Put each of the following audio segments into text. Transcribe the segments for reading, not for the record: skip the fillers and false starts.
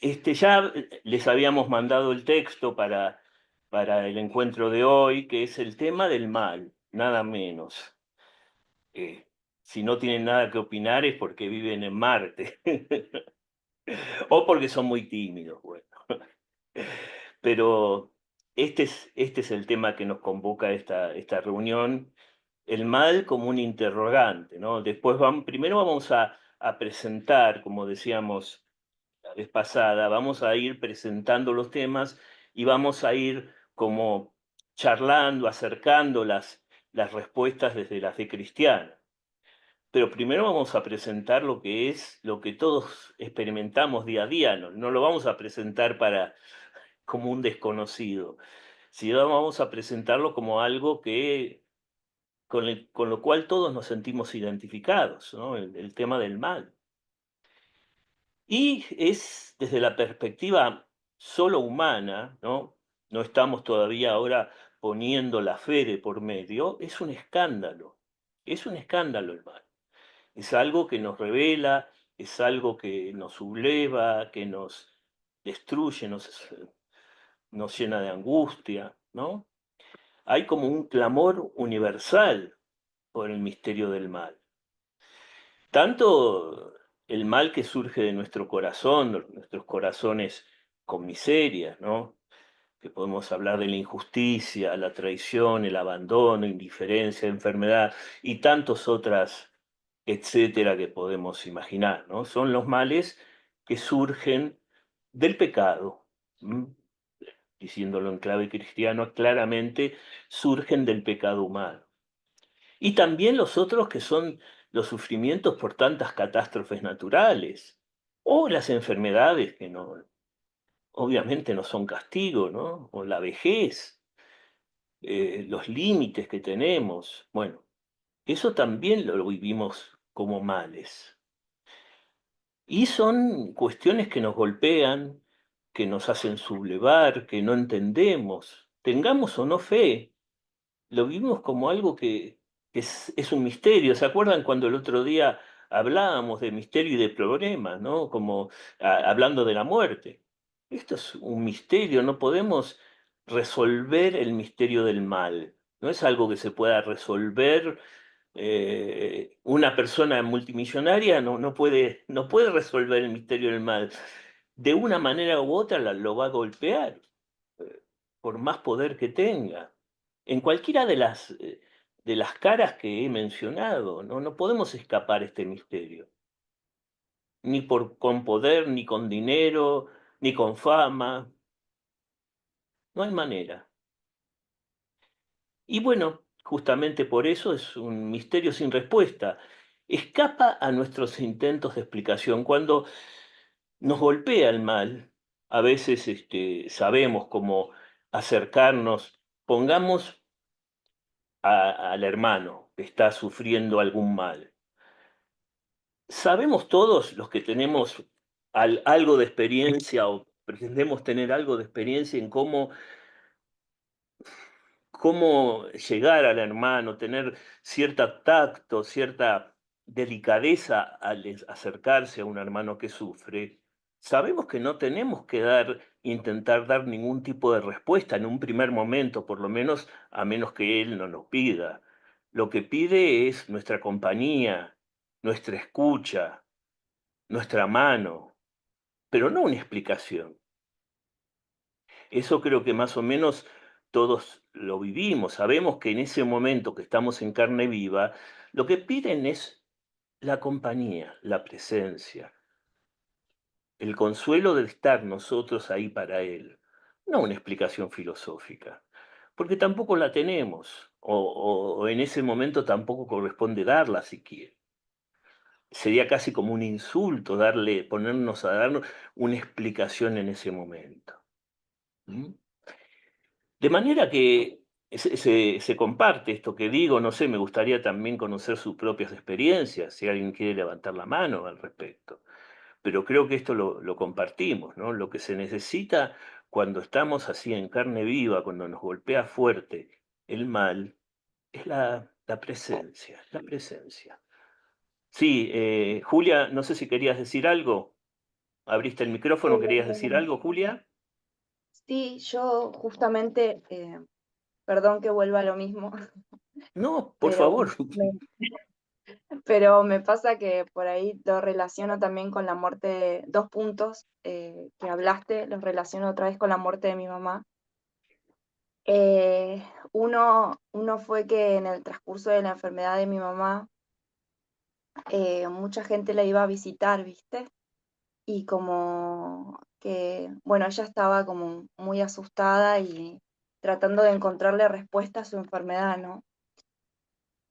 Ya les habíamos mandado el texto para el encuentro de hoy, que es el tema del mal, nada menos. Eh, si no tienen nada que opinar es porque viven en Marte o porque son muy tímidos, bueno. Pero este es el tema que nos convoca a esta reunión, el mal como un interrogante, ¿no? Primero vamos a presentar, como decíamos la vez pasada, vamos a ir presentando los temas y vamos a ir como charlando, acercando las respuestas desde la fe cristiana. Pero primero vamos a presentar lo que es lo que todos experimentamos día a día, no lo vamos a presentar como un desconocido, sino vamos a presentarlo como algo con lo cual todos nos sentimos identificados, ¿no? El tema del mal. Y es desde la perspectiva solo humana, ¿no? No estamos todavía ahora poniendo la fe de por medio, es un escándalo el mal. Es algo que nos revela, es algo que nos subleva, que nos destruye, nos llena de angustia, ¿no? Hay como un clamor universal por el misterio del mal. Tanto el mal que surge de nuestro corazón, nuestros corazones con miserias, ¿no? Que podemos hablar de la injusticia, la traición, el abandono, indiferencia, enfermedad y tantos otras, etcétera, que podemos imaginar, ¿no? Son los males que surgen del pecado. ¿M? Diciéndolo en clave cristiano, claramente surgen del pecado humano. Y también los otros que son los sufrimientos por tantas catástrofes naturales o las enfermedades que no, obviamente no son castigo, ¿no? O la vejez, los límites que tenemos. Bueno, eso también lo vivimos como males. Y son cuestiones que nos golpean, que nos hacen sublevar, que no entendemos. Tengamos o no fe, lo vivimos como algo que es un misterio. ¿Se acuerdan cuando el otro día hablábamos de misterio y de problemas, ¿no? Como hablando de la muerte. Esto es un misterio, no podemos resolver el misterio del mal. No es algo que se pueda resolver. Una persona multimillonaria no puede resolver el misterio del mal. De una manera u otra lo va a golpear, eh, por más poder que tenga. En cualquiera de las caras que he mencionado, no podemos escapar este misterio. Ni con poder, ni con dinero, ni con fama. No hay manera. Y bueno, justamente por eso es un misterio sin respuesta. Escapa a nuestros intentos de explicación. Cuando nos golpea el mal, a veces sabemos cómo acercarnos. Pongamos al hermano que está sufriendo algún mal. Sabemos todos los que tenemos algo de experiencia o pretendemos tener algo de experiencia en cómo llegar al hermano, tener cierto tacto, cierta delicadeza al acercarse a un hermano que sufre. Sabemos que no tenemos que intentar dar ningún tipo de respuesta en un primer momento, por lo menos a menos que él no nos pida. Lo que pide es nuestra compañía, nuestra escucha, nuestra mano, pero no una explicación. Eso creo que más o menos todos lo vivimos. Sabemos que en ese momento que estamos en carne viva, lo que piden es la compañía, la presencia, el consuelo de estar nosotros ahí para él, no una explicación filosófica, porque tampoco la tenemos, o en ese momento tampoco corresponde darla siquiera. Sería casi como un insulto ponernos a darnos una explicación en ese momento. ¿Mm? De manera que se comparte esto que digo, no sé, me gustaría también conocer sus propias experiencias, si alguien quiere levantar la mano al respecto. Pero creo que esto lo compartimos, ¿no? Lo que se necesita cuando estamos así en carne viva, cuando nos golpea fuerte el mal, es la presencia, la presencia. Sí, Julia, no sé si querías decir algo. Abriste el micrófono, ¿querías decir Eh, algo, Julia? sí, yo justamente, perdón que vuelva a lo mismo, No, por pero favor. me, pero me pasa que por ahí lo relaciono también con la muerte, dos puntos que hablaste, los relaciono otra vez con la muerte de mi mamá. Uno fue que en el transcurso de la enfermedad de mi mamá, mucha gente la iba a visitar, ¿viste? Y como que, bueno, ella estaba como muy asustada y tratando de encontrarle respuesta a su enfermedad, ¿no?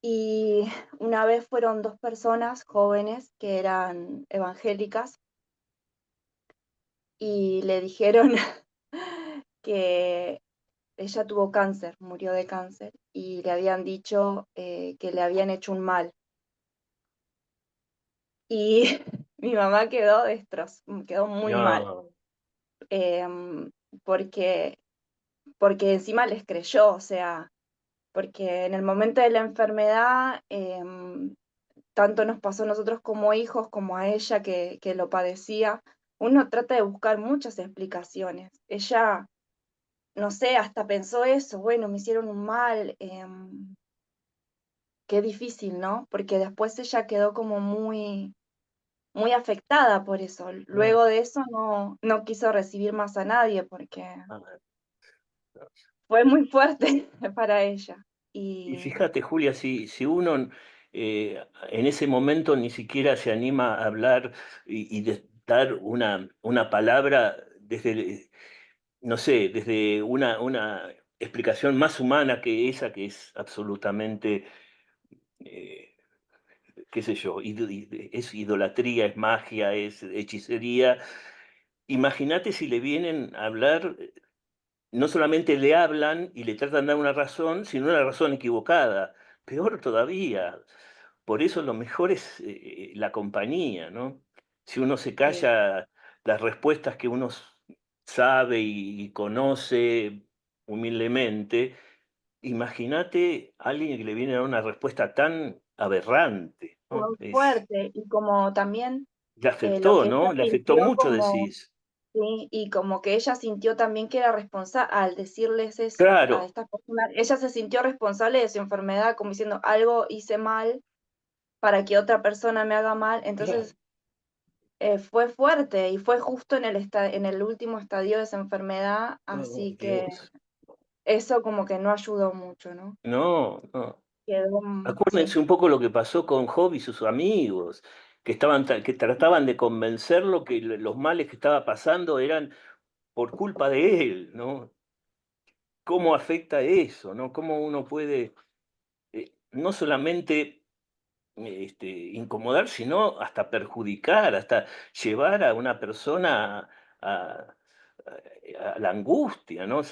Y una vez fueron dos personas jóvenes que eran evangélicas y le dijeron que ella tuvo cáncer, murió de cáncer, y le habían dicho que le habían hecho un mal. Y mi mamá quedó quedó muy mal, No, em, porque, porque encima les creyó, o sea, porque en el momento de la enfermedad, tanto nos pasó a nosotros como hijos, como a ella que lo padecía, uno trata de buscar muchas explicaciones. Ella, no sé, hasta pensó eso, bueno, me hicieron un mal, qué difícil, ¿no? Porque después ella quedó como muy, muy afectada por eso. no, Luego de eso no quiso recibir más a nadie porque no. fue muy fuerte para ella. Y Y fíjate, Julia, si uno en ese momento ni siquiera se anima a hablar y dar una palabra desde, no sé, desde una explicación más humana que esa, que es absolutamente, eh, qué sé yo, es idolatría, es magia, es hechicería. Imagínate si le vienen a hablar, no solamente le hablan y le tratan de dar una razón, sino una razón equivocada. Peor todavía. Por eso lo mejor es la compañía, ¿no? Si uno se sí, calla las respuestas que uno sabe y conoce humildemente, imagínate a alguien que le viene a dar una respuesta tan aberrante, ¿no? muy fuerte. Y como también Le lo afectó, que ella ¿no? Le afectó sintió mucho, como, decís. sí, y como que ella sintió también que era responsable al decirles eso a Claro, estas personas, ella se sintió responsable de su enfermedad, como diciendo algo hice mal para que otra persona me haga mal. claro. Entonces fue fuerte y fue justo en en el último estadio de esa enfermedad, Oh, así que Dios. eso como que no ayudó mucho, ¿no? No, no. Quedó, sí, Acuérdense un poco lo que pasó con Job y sus amigos, que trataban de convencerlo que los males que estaba pasando eran por culpa de él, ¿no? ¿Cómo afecta eso, no? ¿Cómo uno puede no solamente incomodar, sino hasta perjudicar, hasta llevar a una persona a, a la angustia, ¿no?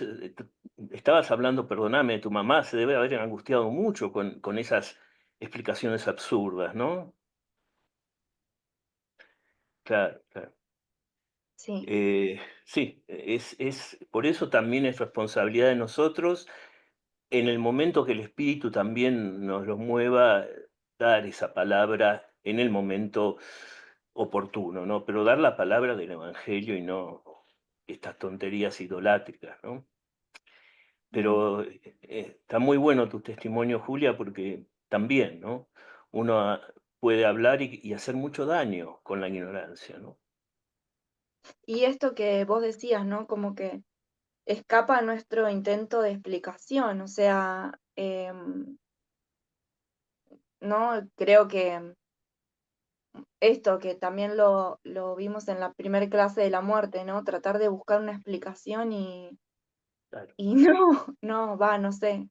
Estabas hablando, perdóname, de tu mamá, se debe haber angustiado mucho con esas explicaciones absurdas, ¿no? Claro, claro. sí. Sí, por eso también es responsabilidad de nosotros, en el momento que el Espíritu también nos lo mueva, dar esa palabra en el momento oportuno, ¿no? Pero dar la palabra del Evangelio y no estas tonterías idolátricas, ¿no? Mm. Pero está muy bueno tu testimonio, Julia, porque también, ¿no? Uno puede hablar y hacer mucho daño con la ignorancia, ¿no? Y esto que vos decías, ¿no? Como que escapa a nuestro intento de explicación, o sea, ¿no? Creo que esto que también lo vimos en la primera clase de la muerte, ¿no? Tratar de buscar una explicación Claro. y no, va, no sé.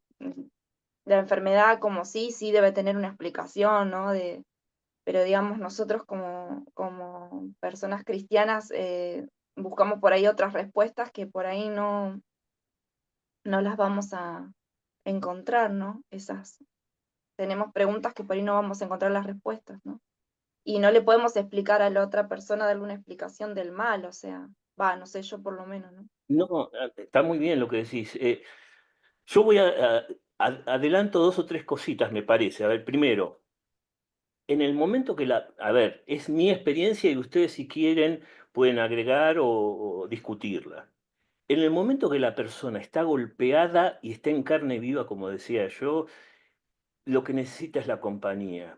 La enfermedad como sí, sí debe tener una explicación, ¿no? Pero digamos, nosotros como personas cristianas buscamos por ahí otras respuestas que por ahí no las vamos a encontrar, ¿no? Tenemos preguntas que por ahí no vamos a encontrar las respuestas, ¿no? Y no le podemos explicar a la otra persona, darle una explicación del mal, o sea, va, no sé, yo por lo menos, ¿no? No, está muy bien lo que decís. Yo voy adelanto 2 o 3 cositas, me parece. A ver, primero, en el momento que a ver, es mi experiencia y ustedes si quieren pueden agregar o discutirla. En el momento que la persona está golpeada y está en carne viva, como decía yo, lo que necesita es la compañía.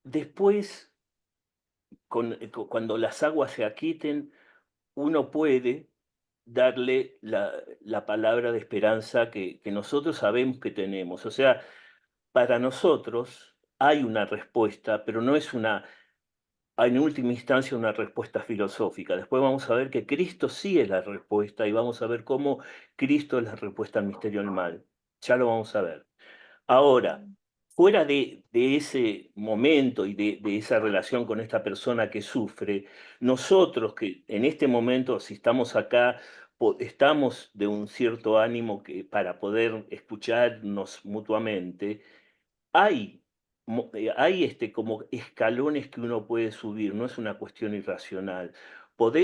Después, cuando las aguas se aquiten, uno puede darle la palabra de esperanza que nosotros sabemos que tenemos. O sea, para nosotros hay una respuesta, pero no es una, en última instancia, una respuesta filosófica. Después vamos a ver que Cristo sí es la respuesta y vamos a ver cómo Cristo es la respuesta al misterio del mal. Ya lo vamos a ver. Ahora, Mm, fuera de ese momento y de esa relación con esta persona que sufre, nosotros que en este momento, si estamos acá, estamos de un cierto ánimo que para poder escucharnos mutuamente, hay, hay como escalones que uno puede subir, no es una cuestión irracional.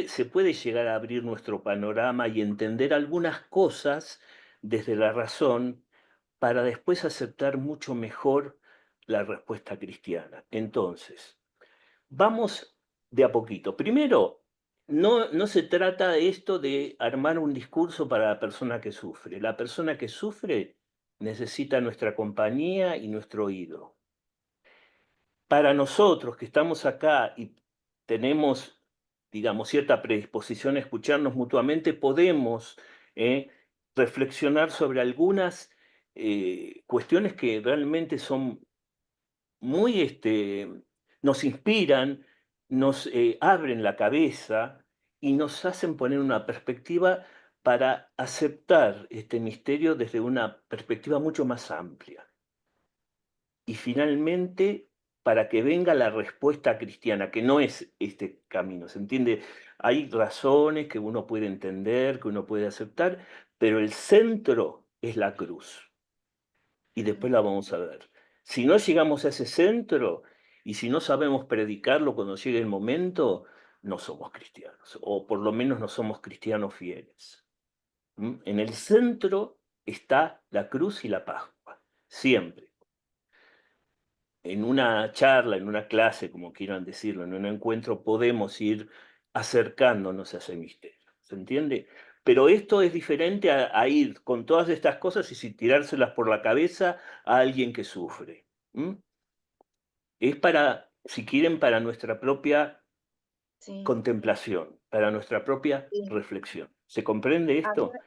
Se puede llegar a abrir nuestro panorama y entender algunas cosas desde la razón para después aceptar mucho mejor la respuesta cristiana. Entonces, vamos de a poquito. Primero, no se trata de esto de armar un discurso para la persona que sufre. La persona que sufre necesita nuestra compañía y nuestro oído. Para nosotros que estamos acá y tenemos, digamos, cierta predisposición a escucharnos mutuamente, podemos reflexionar sobre algunas cuestiones que realmente son muy, nos inspiran, nos abren la cabeza y nos hacen poner una perspectiva para aceptar este misterio desde una perspectiva mucho más amplia. Y finalmente, para que venga la respuesta cristiana, que no es este camino, ¿se entiende? Hay razones que uno puede entender, que uno puede aceptar, pero el centro es la cruz. Y después la mm, vamos a ver. Si no llegamos a ese centro y si no sabemos predicarlo cuando llegue el momento, no somos cristianos, o por lo menos no somos cristianos fieles. En el centro está la cruz y la Pascua, siempre. En una charla, en una clase, como quieran decirlo, en un encuentro, podemos ir acercándonos a ese misterio, ¿se entiende? Pero esto es diferente a ir con todas estas cosas y sin tirárselas por la cabeza a alguien que sufre. ¿M? Es para, si quieren, para nuestra propia sí, contemplación, para nuestra propia sí. reflexión. ¿Se comprende A mí, esto?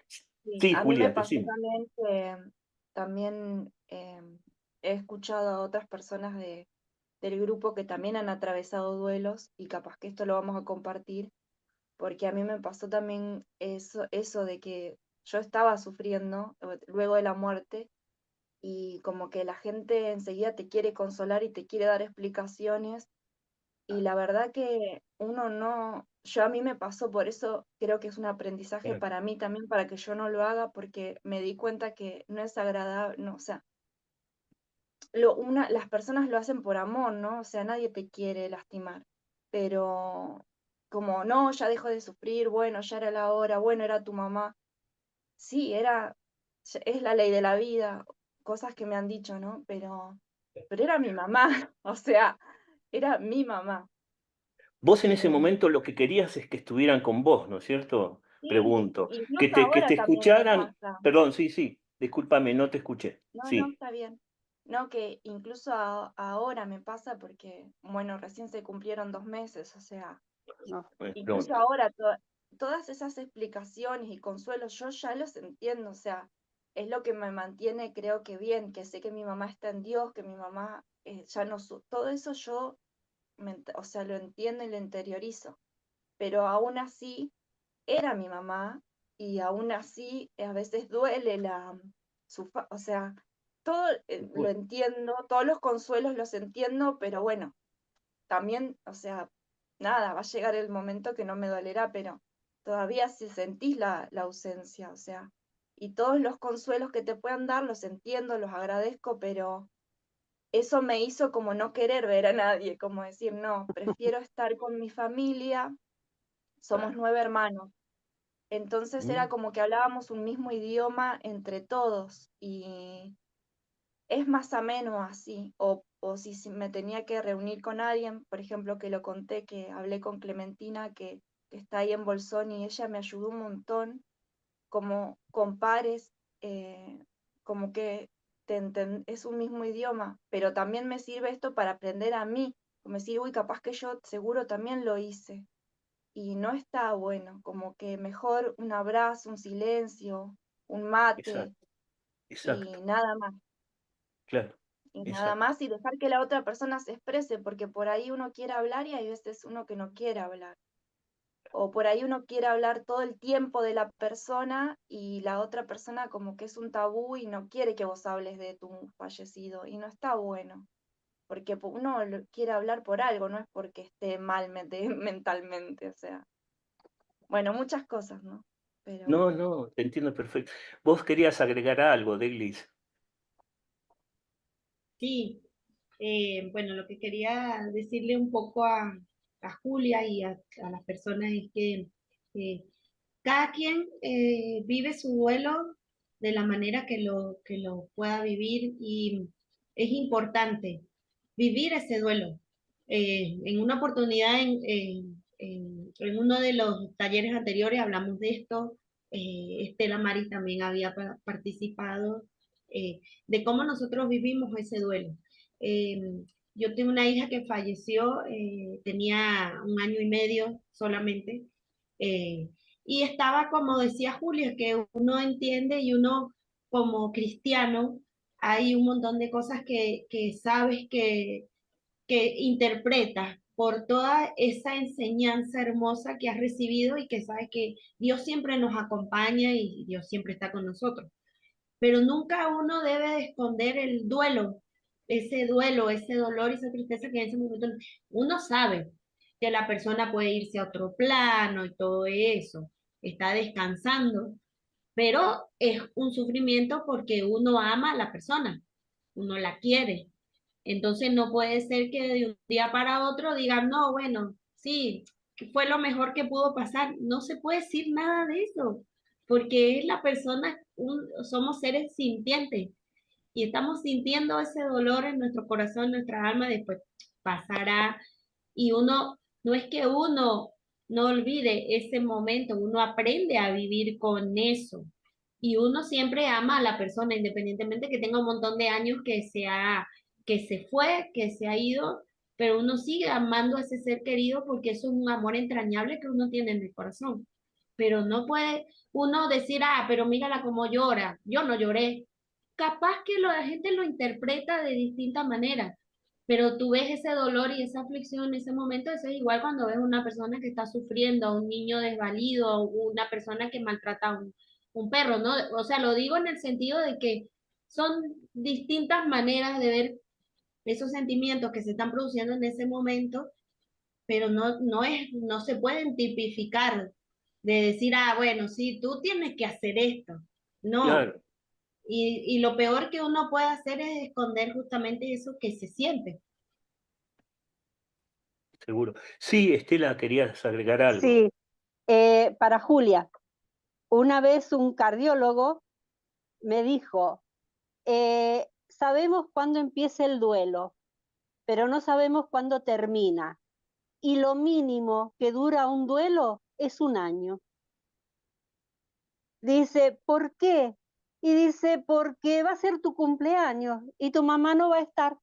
sí, Sí, a mí me Julia, pasó decime. también que también he escuchado a otras personas del grupo que también han atravesado duelos y capaz que esto lo vamos a compartir, porque a mí me pasó también eso de que yo estaba sufriendo luego de la muerte y como que la gente enseguida te quiere consolar y te quiere dar explicaciones y la verdad que uno no, yo a mí me pasó, por eso creo que es un aprendizaje Claro, para mí también, para que yo no lo haga, porque me di cuenta que no es agradable, no, o sea, las personas lo hacen por amor, ¿no? O sea, nadie te quiere lastimar, pero como no, ya dejo de sufrir, bueno, ya era la hora, bueno, era tu mamá. Sí, es la ley de la vida, cosas que me han dicho, ¿no? Pero era mi mamá, o sea, era mi mamá. vos en ese Eh, momento lo que querías es que estuvieran con vos, ¿no es cierto? sí, Pregunto. incluso Que ahora te también me escucharan. pasa. Perdón, sí, sí, discúlpame, no te escuché. No, no, Sí, está bien. No, que incluso ahora me pasa porque, bueno, recién se cumplieron 2 meses, o sea, incluso pronto. ahora todas esas explicaciones y consuelos yo ya los entiendo, o sea, es lo que me mantiene, creo que bien, que sé que mi mamá está en Dios, que mi mamá ya no, todo eso yo, o sea, lo entiendo y lo interiorizo, pero aún así era mi mamá y aún así a veces duele o sea, todo lo Bueno, entiendo, todos los consuelos los entiendo, pero bueno, también, o sea, nada, va a llegar el momento que no me dolerá, pero todavía si sentís la ausencia, o sea, y todos los consuelos que te puedan dar los entiendo, los agradezco, pero eso me hizo como no querer ver a nadie, como decir, no, prefiero estar con mi familia, somos claro. 9 hermanos. Entonces era Mm, como que hablábamos un mismo idioma entre todos y es más ameno así. O o si me tenía que reunir con alguien, por ejemplo, que lo conté, que hablé con Clementina, que está ahí en Bolsón, y ella me ayudó un montón, como con pares, como que es un mismo idioma, pero también me sirve esto para aprender a mí, como decir, uy, capaz que yo seguro también lo hice, y no está bueno, como que mejor un abrazo, un silencio, un mate, Exacto, y exacto, nada más. claro, Y nada exacto. más, y dejar que la otra persona se exprese, porque por ahí uno quiere hablar y hay veces uno que no quiere hablar. O por ahí uno quiere hablar todo el tiempo de la persona y la otra persona como que es un tabú y no quiere que vos hables de tu fallecido. Y no está bueno, porque uno quiere hablar por algo, no es porque esté mal mentalmente. O sea, bueno, muchas cosas, ¿no? No, Pero no, te entiendo perfecto. Vos querías agregar algo, Deglis. Sí, bueno, lo que quería decirle un poco a Julia y a las personas es que eh, cada quien vive su duelo de la manera que lo pueda vivir y es importante vivir ese duelo. En una oportunidad, en uno de los talleres anteriores hablamos de esto. Estela Mari también había participado de cómo nosotros vivimos ese duelo. Eh, yo tengo una hija que falleció, tenía 1 año y medio solamente. eh, y estaba, como decía Julia, que uno entiende y uno como cristiano, hay un montón de cosas que sabes que interpretas por toda esa enseñanza hermosa que has recibido y que sabes que Dios siempre nos acompaña y Dios siempre está con nosotros. Pero nunca uno debe de esconder el duelo, ese dolor y esa tristeza que en ese momento uno sabe que la persona puede irse a otro plano y todo eso, está descansando, pero es un sufrimiento porque uno ama a la persona, uno la quiere. Entonces no puede ser que de un día para otro digan, no, bueno, sí, que fue lo mejor que pudo pasar. No se puede decir nada de eso, porque es la persona, somos seres sintientes y estamos sintiendo ese dolor en nuestro corazón, nuestra alma, después pasará y uno, no es que uno no olvide ese momento, uno aprende a vivir con eso. Y uno siempre ama a la persona, independientemente que tenga un montón de años que se fue, que se ha ido, pero uno sigue amando a ese ser querido porque eso es un amor entrañable que uno tiene en el corazón. Pero no puede uno decir, ah, pero mírala cómo llora. Yo no lloré. Capaz que la gente lo interpreta de distinta manera, pero tú ves ese dolor y esa aflicción en ese momento. Eso es igual cuando ves una persona que está sufriendo, un niño desvalido, una persona que maltrata un perro, ¿no? O sea, lo digo en el sentido de que son distintas maneras de ver esos sentimientos que se están produciendo en ese momento, pero no se pueden tipificar de decir, ah, bueno, sí, tú tienes que hacer esto. No. Claro, Y lo peor que uno puede hacer es esconder justamente eso que se siente. seguro. Sí, Estela, querías agregar algo. Sí, para Julia, una vez un cardiólogo me dijo, sabemos cuándo empieza el duelo, pero no sabemos cuándo termina. Y lo mínimo que dura un duelo es 1 año. Dice, ¿por qué? Y dice, porque va a ser tu cumpleaños y tu mamá no va a estar.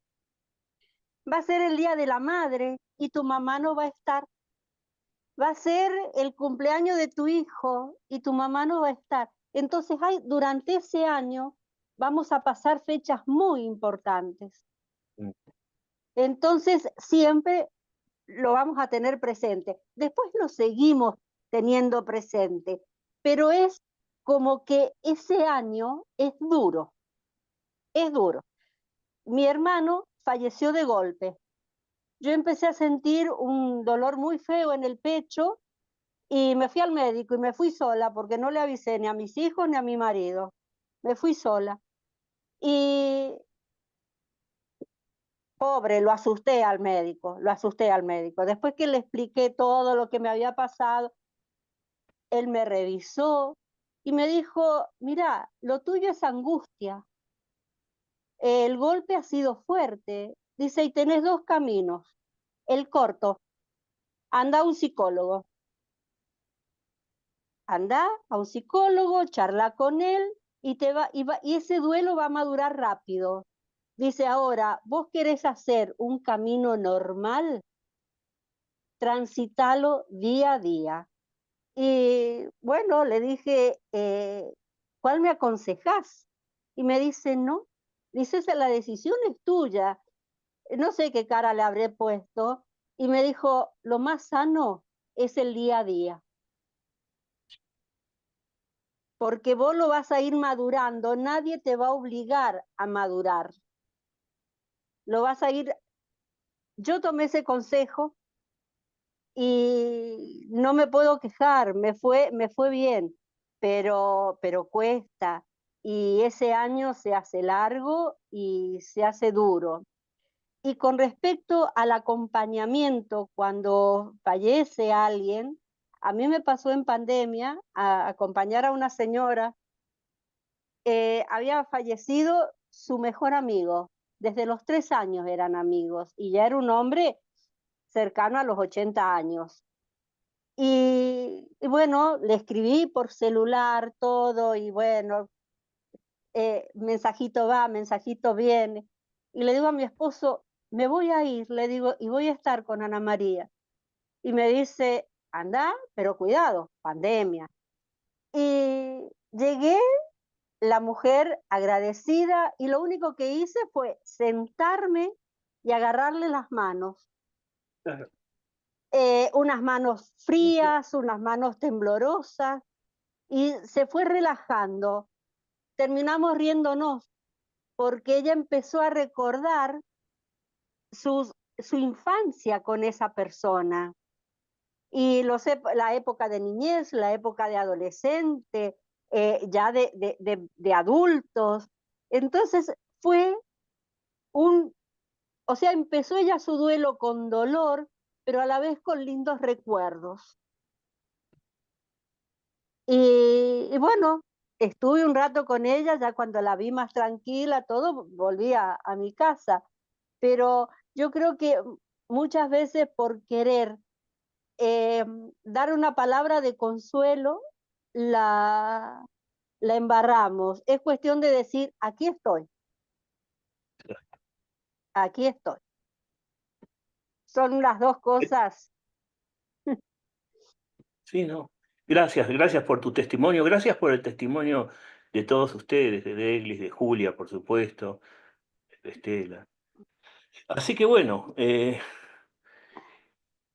Va a ser el día de la madre y tu mamá no va a estar. Va a ser el cumpleaños de tu hijo y tu mamá no va a estar. Entonces, durante ese año vamos a pasar fechas muy importantes. Mm, Entonces, siempre lo vamos a tener presente. Después lo seguimos teniendo presente, pero es como que ese año es duro, es duro. Mi hermano falleció de golpe. Yo empecé a sentir un dolor muy feo en el pecho y me fui al médico y me fui sola porque no le avisé ni a mis hijos ni a mi marido. Me fui sola. Y pobre, lo asusté al médico, lo asusté al médico. Después que le expliqué todo lo que me había pasado, él me revisó y me dijo, mira, lo tuyo es angustia. El golpe ha sido fuerte dice, y tenés dos caminos. El corto, anda a un psicólogo. Anda a un psicólogo, charla con él y ese duelo va a madurar rápido. Dice, ahora, vos querés hacer un camino normal, transitalo día a día. Y bueno, le dije, ¿cuál me aconsejás? Y me dice, no, dice, la decisión es tuya. No sé qué cara le habré puesto. Y me dijo, lo más sano es el día a día, porque vos lo vas a ir madurando, nadie te va a obligar a madurar. Lo vas a ir, yo tomé ese consejo y no me puedo quejar, me fue bien, pero cuesta. Y ese año se hace largo y se hace duro. Y con respecto al acompañamiento, cuando fallece alguien, a mí me pasó en pandemia a acompañar a una señora, había fallecido su mejor amigo, desde los 3 años eran amigos, y ya era un hombre cercano a los 80 años. Y bueno, le escribí por celular todo, y bueno, mensajito va, mensajito viene. Y le digo a mi esposo, me voy a ir, le digo, y voy a estar con Ana María. Y me dice, anda, pero cuidado, pandemia. Y llegué, la mujer agradecida, y lo único que hice fue sentarme y agarrarle las manos. Claro. Unas manos frías, unas manos temblorosas, y se fue relajando. Terminamos riéndonos, porque ella empezó a recordar su infancia con esa persona. Y la época de niñez, la época de adolescente, ya de adultos. Entonces fue o sea, empezó ella su duelo con dolor, pero a la vez con lindos recuerdos. Y bueno, estuve un rato con ella, ya cuando la vi más tranquila, todo, volví a mi casa. Pero yo creo que muchas veces por querer dar una palabra de consuelo, la, la embarramos. Es cuestión de decir, aquí estoy. Son las dos cosas. Sí, no. Gracias, gracias por tu testimonio, gracias por el testimonio de todos ustedes, de Deglis, de Julia, por supuesto, de Estela. Así que bueno,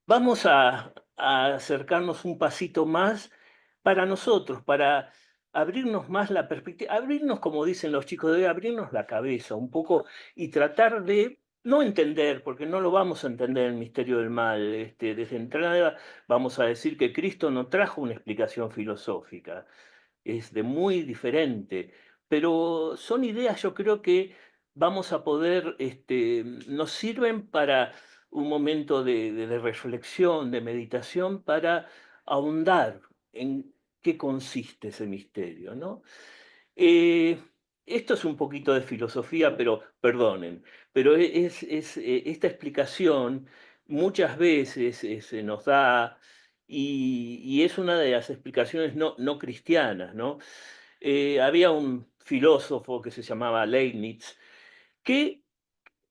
vamos a acercarnos un pasito más para nosotros, para abrirnos más la perspectiva, abrirnos, como dicen los chicos de hoy, abrirnos la cabeza un poco y tratar de no entender, porque no lo vamos a entender el misterio del mal. Desde entrada vamos a decir que Cristo no trajo una explicación filosófica, es de muy diferente, pero son ideas, yo creo que vamos a poder, nos sirven para un momento de reflexión, de meditación, para ahondar en qué consiste ese misterio, ¿no? Eh, Esto es un poquito de filosofía, pero perdonen, pero esta explicación muchas veces se nos da y es una de las explicaciones no cristianas, ¿no? Había un filósofo que se llamaba Leibniz que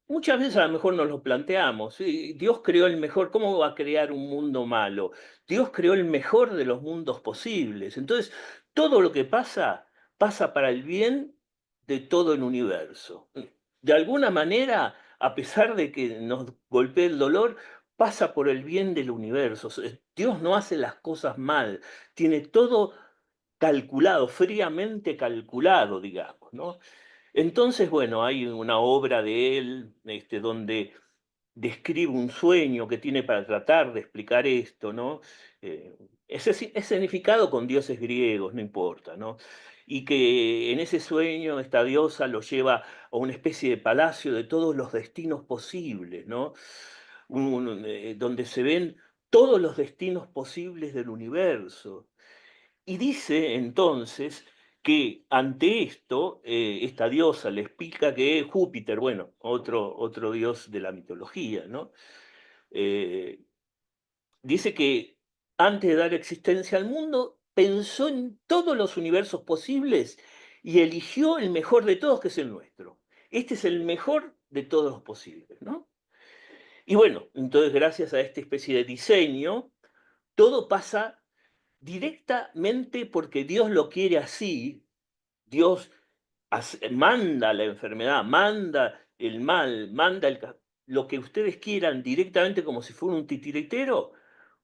muchas veces a lo mejor nos lo planteamos. Dios creó el mejor, ¿cómo va a crear un mundo malo? Dios creó el mejor de los mundos posibles. Entonces, todo lo que pasa, pasa para el bien de todo el universo. De alguna manera, a pesar de que nos golpee el dolor, pasa por el bien del universo. Dios no hace las cosas mal, tiene todo calculado, fríamente calculado, digamos, ¿no? Entonces, bueno, hay una obra de él, donde describe un sueño que tiene para tratar de explicar esto, ¿no? Es significado con dioses griegos, no importa, ¿no? Y que en ese sueño esta diosa lo lleva a una especie de palacio de todos los destinos posibles, ¿no? Donde se ven todos los destinos posibles del universo. Y dice entonces que ante esto, esta diosa le explica que Júpiter, bueno, otro dios de la mitología, ¿no? Eh, dice que antes de dar existencia al mundo, pensó en todos los universos posibles y eligió el mejor de todos, que es el nuestro. Este es el mejor de todos los posibles, ¿no? Y bueno, entonces gracias a esta especie de diseño, todo pasa directamente porque Dios lo quiere así. Dios manda la enfermedad, manda el mal, manda lo que ustedes quieran directamente como si fuera un titiritero,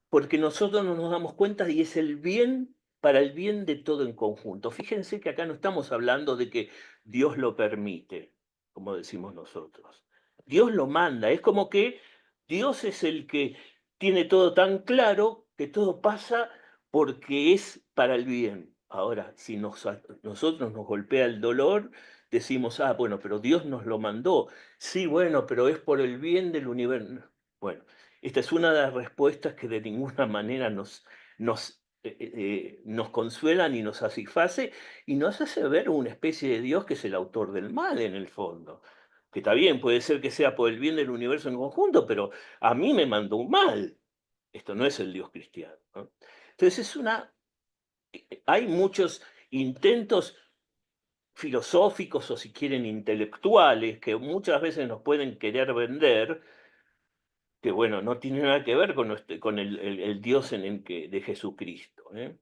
porque nosotros no nos damos cuenta y es el bien para el bien de todo en conjunto. Fíjense que acá no estamos hablando de que Dios lo permite, como decimos nosotros. Dios lo manda, es como que Dios es el que tiene todo tan claro que todo pasa porque es para el bien. Ahora, si nosotros nos golpea el dolor, decimos, ah, bueno, pero Dios nos lo mandó. Sí, bueno, pero es por el bien del universo. Bueno, esta es una de las respuestas que de ninguna manera nos consuela ni nos satisface y nos hace ver una especie de Dios que es el autor del mal en el fondo. Que está bien, puede ser que sea por el bien del universo en conjunto, pero a mí me mandó un mal. Esto no es el Dios cristiano, ¿no? Entonces hay muchos intentos filosóficos o si quieren intelectuales que muchas veces nos pueden querer vender que bueno, no tiene nada que ver con el Dios de Jesucristo, ¿eh?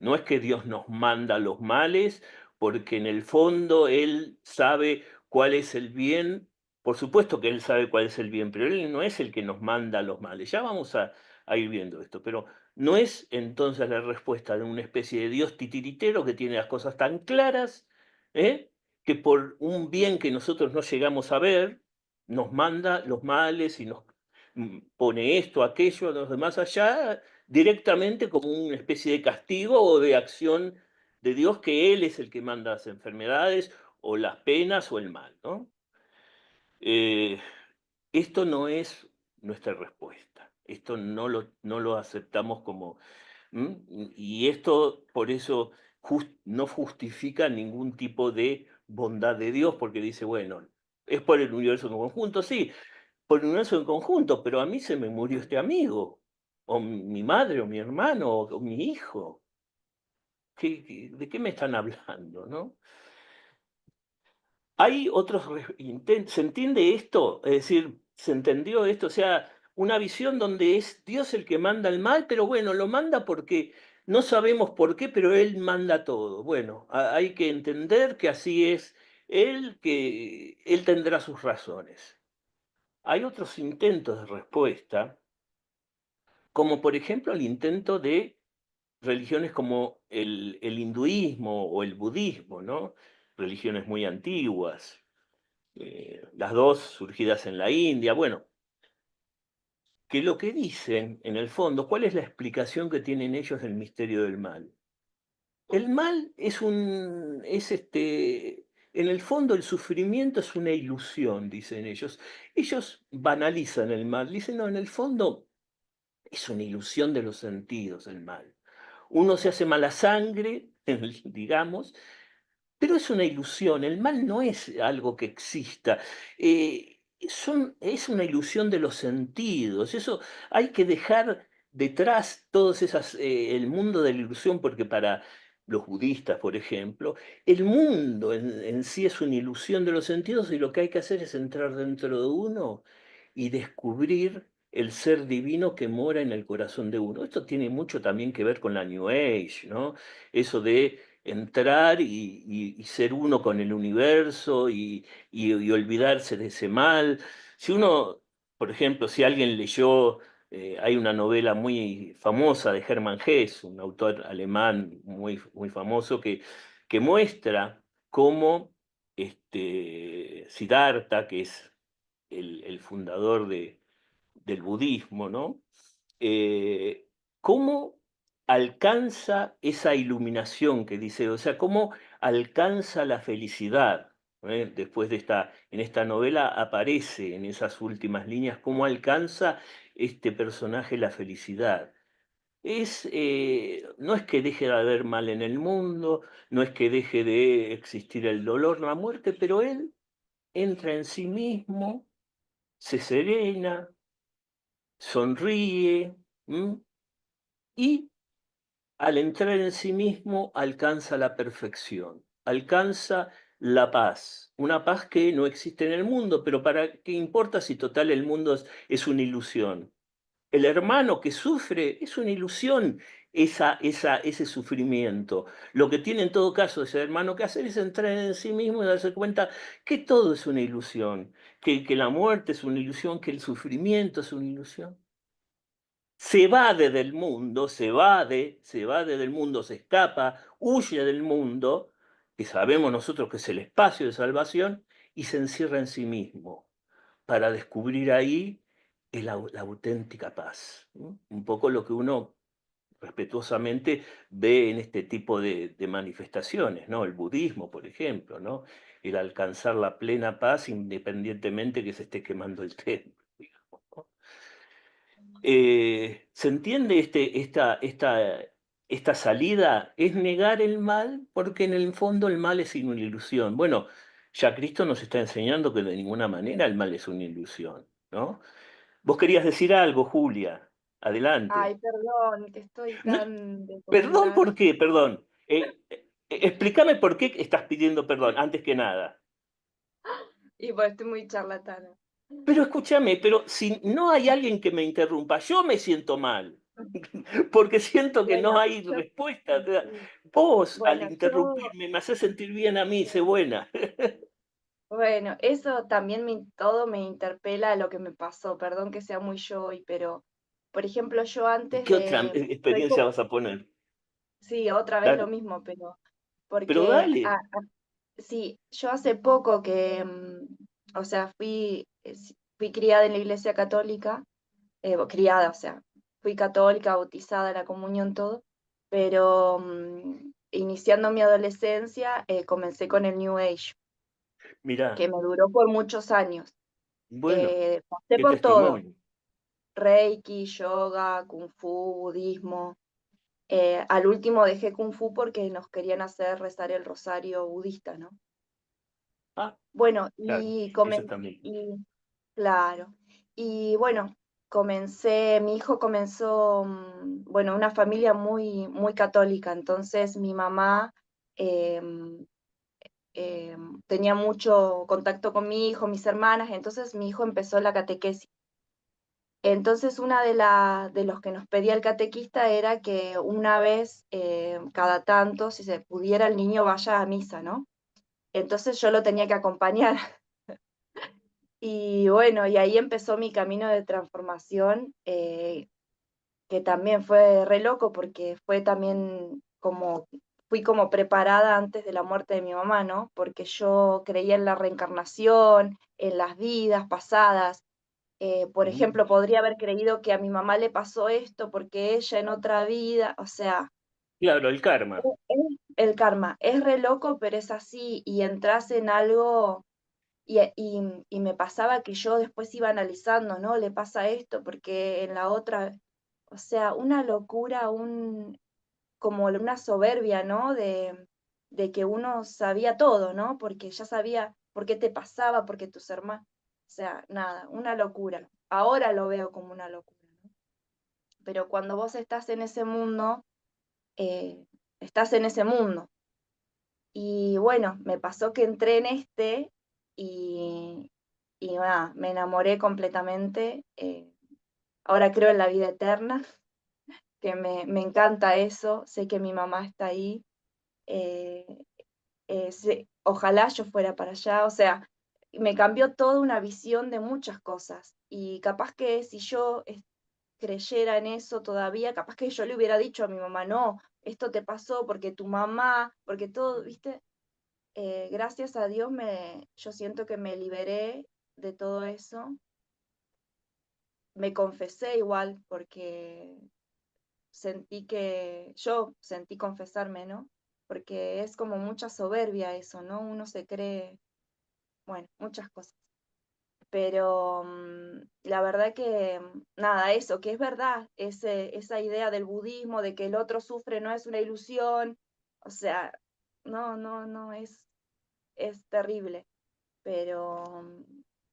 No es que Dios nos manda los males, porque en el fondo Él sabe cuál es el bien. Por supuesto que Él sabe cuál es el bien, pero Él no es el que nos manda los males. Ya vamos a ir viendo esto, pero no es entonces la respuesta de una especie de Dios titiritero que tiene las cosas tan claras, ¿eh? Que por un bien que nosotros no llegamos a ver, nos manda los males y nos pone esto, aquello, a los demás allá, directamente como una especie de castigo o de acción de Dios, que Él es el que manda las enfermedades o las penas o el mal, ¿no? Eh, esto no es nuestra respuesta. Esto no lo aceptamos como... Y esto, por eso, no justifica ningún tipo de bondad de Dios, porque dice, bueno, es por el universo en conjunto, sí, por el universo en conjunto, pero a mí se me murió este amigo, o mi madre, o mi hermano, o mi hijo. ¿De qué me están hablando, no? Hay otros intentos, ¿se entiende esto? Es decir, ¿se entendió esto? O sea, una visión donde es Dios el que manda el mal, pero bueno, lo manda porque no sabemos por qué, pero Él manda todo. Bueno, hay que entender que así es Él, que Él tendrá sus razones. Hay otros intentos de respuesta, como por ejemplo el intento de religiones como el hinduismo o el budismo, ¿no? Religiones muy antiguas, las dos surgidas en la India, bueno, que lo que dicen en el fondo, ¿cuál es la explicación que tienen ellos del misterio del mal? El mal en el fondo el sufrimiento es una ilusión, dicen ellos. Ellos banalizan el mal, dicen, no, en el fondo es una ilusión de los sentidos el mal. Uno se hace mala sangre, digamos, pero es una ilusión, el mal no es algo que exista, es una ilusión de los sentidos, eso hay que dejar detrás todos el mundo de la ilusión, porque para los budistas, por ejemplo, el mundo en sí es una ilusión de los sentidos y lo que hay que hacer es entrar dentro de uno y descubrir el ser divino que mora en el corazón de uno. Esto tiene mucho también que ver con la New Age, ¿no? Eso de entrar y ser uno con el universo y olvidarse de ese mal. Si uno, por ejemplo, si alguien leyó, hay una novela muy famosa de Hermann Hesse, un autor alemán muy famoso, que muestra cómo Siddhartha, que es el fundador del budismo, ¿no? Eh, ¿Cómo alcanza esa iluminación que dice, o sea, cómo alcanza la felicidad? Después en esta novela aparece en esas últimas líneas cómo alcanza este personaje la felicidad. no es que deje de haber mal en el mundo, no es que deje de existir el dolor, la muerte, pero él entra en sí mismo, se serena, sonríe, ¿m? Y al entrar en sí mismo alcanza la perfección, alcanza la paz, una paz que no existe en el mundo, pero ¿para qué importa si total el mundo es una ilusión? El hermano que sufre es una ilusión ese sufrimiento. Lo que tiene en todo caso ese hermano que hacer es entrar en sí mismo y darse cuenta que todo es una ilusión, que la muerte es una ilusión, que el sufrimiento es una ilusión. Se evade del mundo, se evade del mundo, se escapa, huye del mundo, que sabemos nosotros que es el espacio de salvación, y se encierra en sí mismo para descubrir ahí la auténtica paz, ¿no? Un poco lo que uno respetuosamente ve en este tipo de manifestaciones, ¿no? El budismo, por ejemplo, ¿no? El alcanzar la plena paz independientemente que se esté quemando el templo, digamos, ¿no? ¿Se entiende esta salida? Es negar el mal porque en el fondo el mal es una ilusión. Bueno, ya Cristo nos está enseñando que de ninguna manera el mal es una ilusión, ¿no? Vos querías decir algo, Julia. Adelante. Ay, perdón, que estoy No, tan perdón, desubicada. ¿por qué? Perdón. Explícame por qué estás pidiendo perdón, antes que nada. Y pues estoy muy charlatana. Pero escúchame, pero si no hay alguien que me interrumpa, yo me siento mal, porque siento que no Bueno, hay yo, respuesta. O sea, vos, al bueno, yo, interrumpirme, me haces sentir bien a mí, sé buena. bueno, eso también todo me interpela a lo que me pasó. Perdón que sea muy yo hoy, pero, por ejemplo, yo ¿Y antes qué otra de, soy experiencia vas a poner? sí, otra vez lo Dale. mismo, pero Pero porque, dale. sí, yo hace poco que, o sea, fui criada en la iglesia católica, criada, o sea, fui católica, bautizada, la comunión, todo, pero iniciando mi adolescencia comencé con el New Age, Mirá, que me duró por muchos años. bueno, Pasé qué por todo, testimonio. Reiki, yoga, Kung Fu, budismo. Al último dejé Kung Fu porque nos querían hacer rezar el rosario budista, ¿no? Ah, Bueno, claro, eso también. y claro, y bueno, mi hijo comenzó, bueno, una familia muy, muy católica, entonces mi mamá em, tenía mucho contacto con mi hijo, mis hermanas, entonces mi hijo empezó la catequesis. Entonces, una de los que nos pedía el catequista era que una vez cada tanto, si se pudiera, el niño vaya a misa, ¿no? Entonces yo lo tenía que acompañar. Y bueno, y ahí empezó mi camino de transformación, que también fue re loco porque fue también como, fui como preparada antes de la muerte de mi mamá, ¿no? Porque yo creía en la reencarnación, en las vidas pasadas. Por Mm, ejemplo, podría haber creído que a mi mamá le pasó esto porque ella en otra vida, o sea, claro, el karma. el karma es re loco, pero es así, y entras en algo, y me pasaba que yo después iba analizando, ¿no? Le pasa esto porque en la otra, o sea, una locura, como una soberbia, ¿no? De que uno sabía todo, ¿no? Porque ya sabía por qué te pasaba, porque tus hermanos, o sea, nada, una locura. Ahora lo veo como una locura, ¿no? Pero cuando vos estás en ese mundo, eh, estás en ese mundo. Y bueno, me pasó que entré en y, y nada, me enamoré completamente. Ahora creo en la vida eterna, que me encanta eso. Sé que mi mamá está ahí. eh, Ojalá yo fuera para allá. O sea, me cambió toda una visión de muchas cosas. Y capaz que si yo creyera en eso todavía, capaz que yo le hubiera dicho a mi mamá, no, esto te pasó porque tu mamá, porque todo, ¿viste? Gracias a Dios yo siento que me liberé de todo eso. Me confesé igual porque yo sentí confesarme, ¿no? Porque es como mucha soberbia eso, ¿no? Uno se cree, bueno, muchas cosas. Pero la verdad que, nada, eso, que es verdad, esa idea del budismo de que el otro sufre no es una ilusión, o sea, no, es terrible. Pero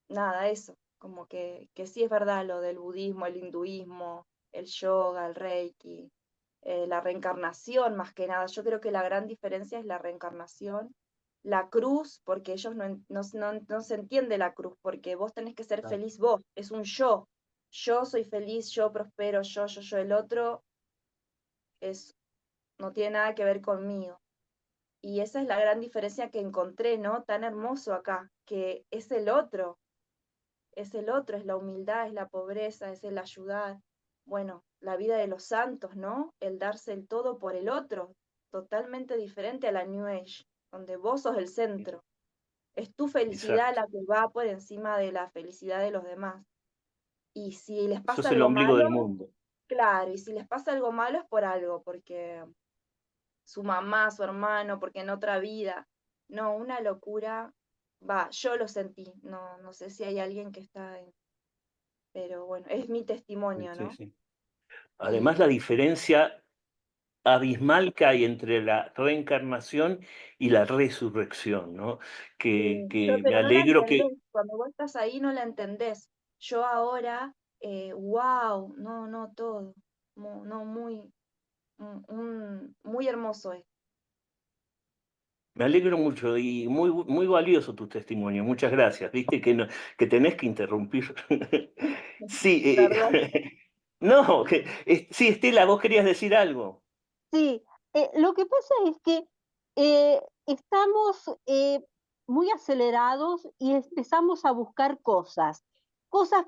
nada, eso, como que sí es verdad lo del budismo, el hinduismo, el yoga, el reiki, la reencarnación más que nada. Yo creo que la gran diferencia es la reencarnación. La cruz, porque ellos no se entiende la cruz, porque vos tenés que ser Claro. feliz vos, es un yo. Yo soy feliz, yo prospero, yo. El otro es, no tiene nada que ver conmigo. Y esa es la gran diferencia que encontré, ¿no? Tan hermoso acá, que es el otro, es la humildad, es la pobreza, es el ayudar. Bueno, la vida de los santos, ¿no? El darse el todo por el otro, totalmente diferente a la New Age, donde vos sos el centro. Es tu felicidad Exacto. la que va por encima de la felicidad de los demás. Y si les pasa Sos el algo ombligo del malo, mundo. claro, y si les pasa algo malo es por algo, porque su mamá, su hermano, porque en otra vida. No, una locura. Va, yo lo sentí. No sé si hay alguien que está en... Pero bueno, es mi testimonio, Sí, ¿no? sí. Además, la Y diferencia abismal que hay entre la reencarnación y la resurrección, ¿no? Que me pero no la alegro que entendés. Cuando vos estás ahí no la entendés. Yo ahora, wow, no todo. No, muy hermoso es. me alegro mucho y muy valioso tu testimonio. Muchas gracias. Viste que, que tenés que interrumpir. Sí, Perdón. no, sí, Estela, vos querías decir algo. Sí, lo que pasa es que estamos muy acelerados y empezamos a buscar cosas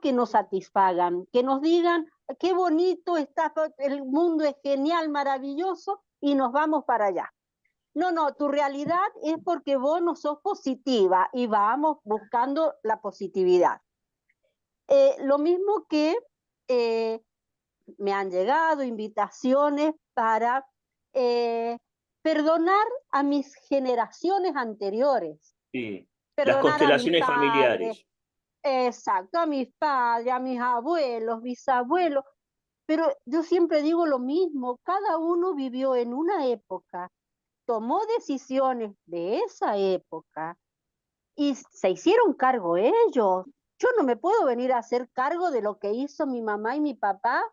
que nos satisfagan, que nos digan qué bonito está, el mundo es genial, maravilloso, y nos vamos para allá. No, tu realidad es porque vos no sos positiva y vamos buscando la positividad. Lo mismo que eh, me han llegado invitaciones para eh, perdonar a mis generaciones anteriores, Sí, las perdonar a mis constelaciones padres, familiares. exacto, a mis padres, a mis abuelos, bisabuelos, pero yo siempre digo lo mismo, cada uno vivió en una época, tomó decisiones de esa época y se hicieron cargo ellos. Yo no me puedo venir a hacer cargo de lo que hizo mi mamá y mi papá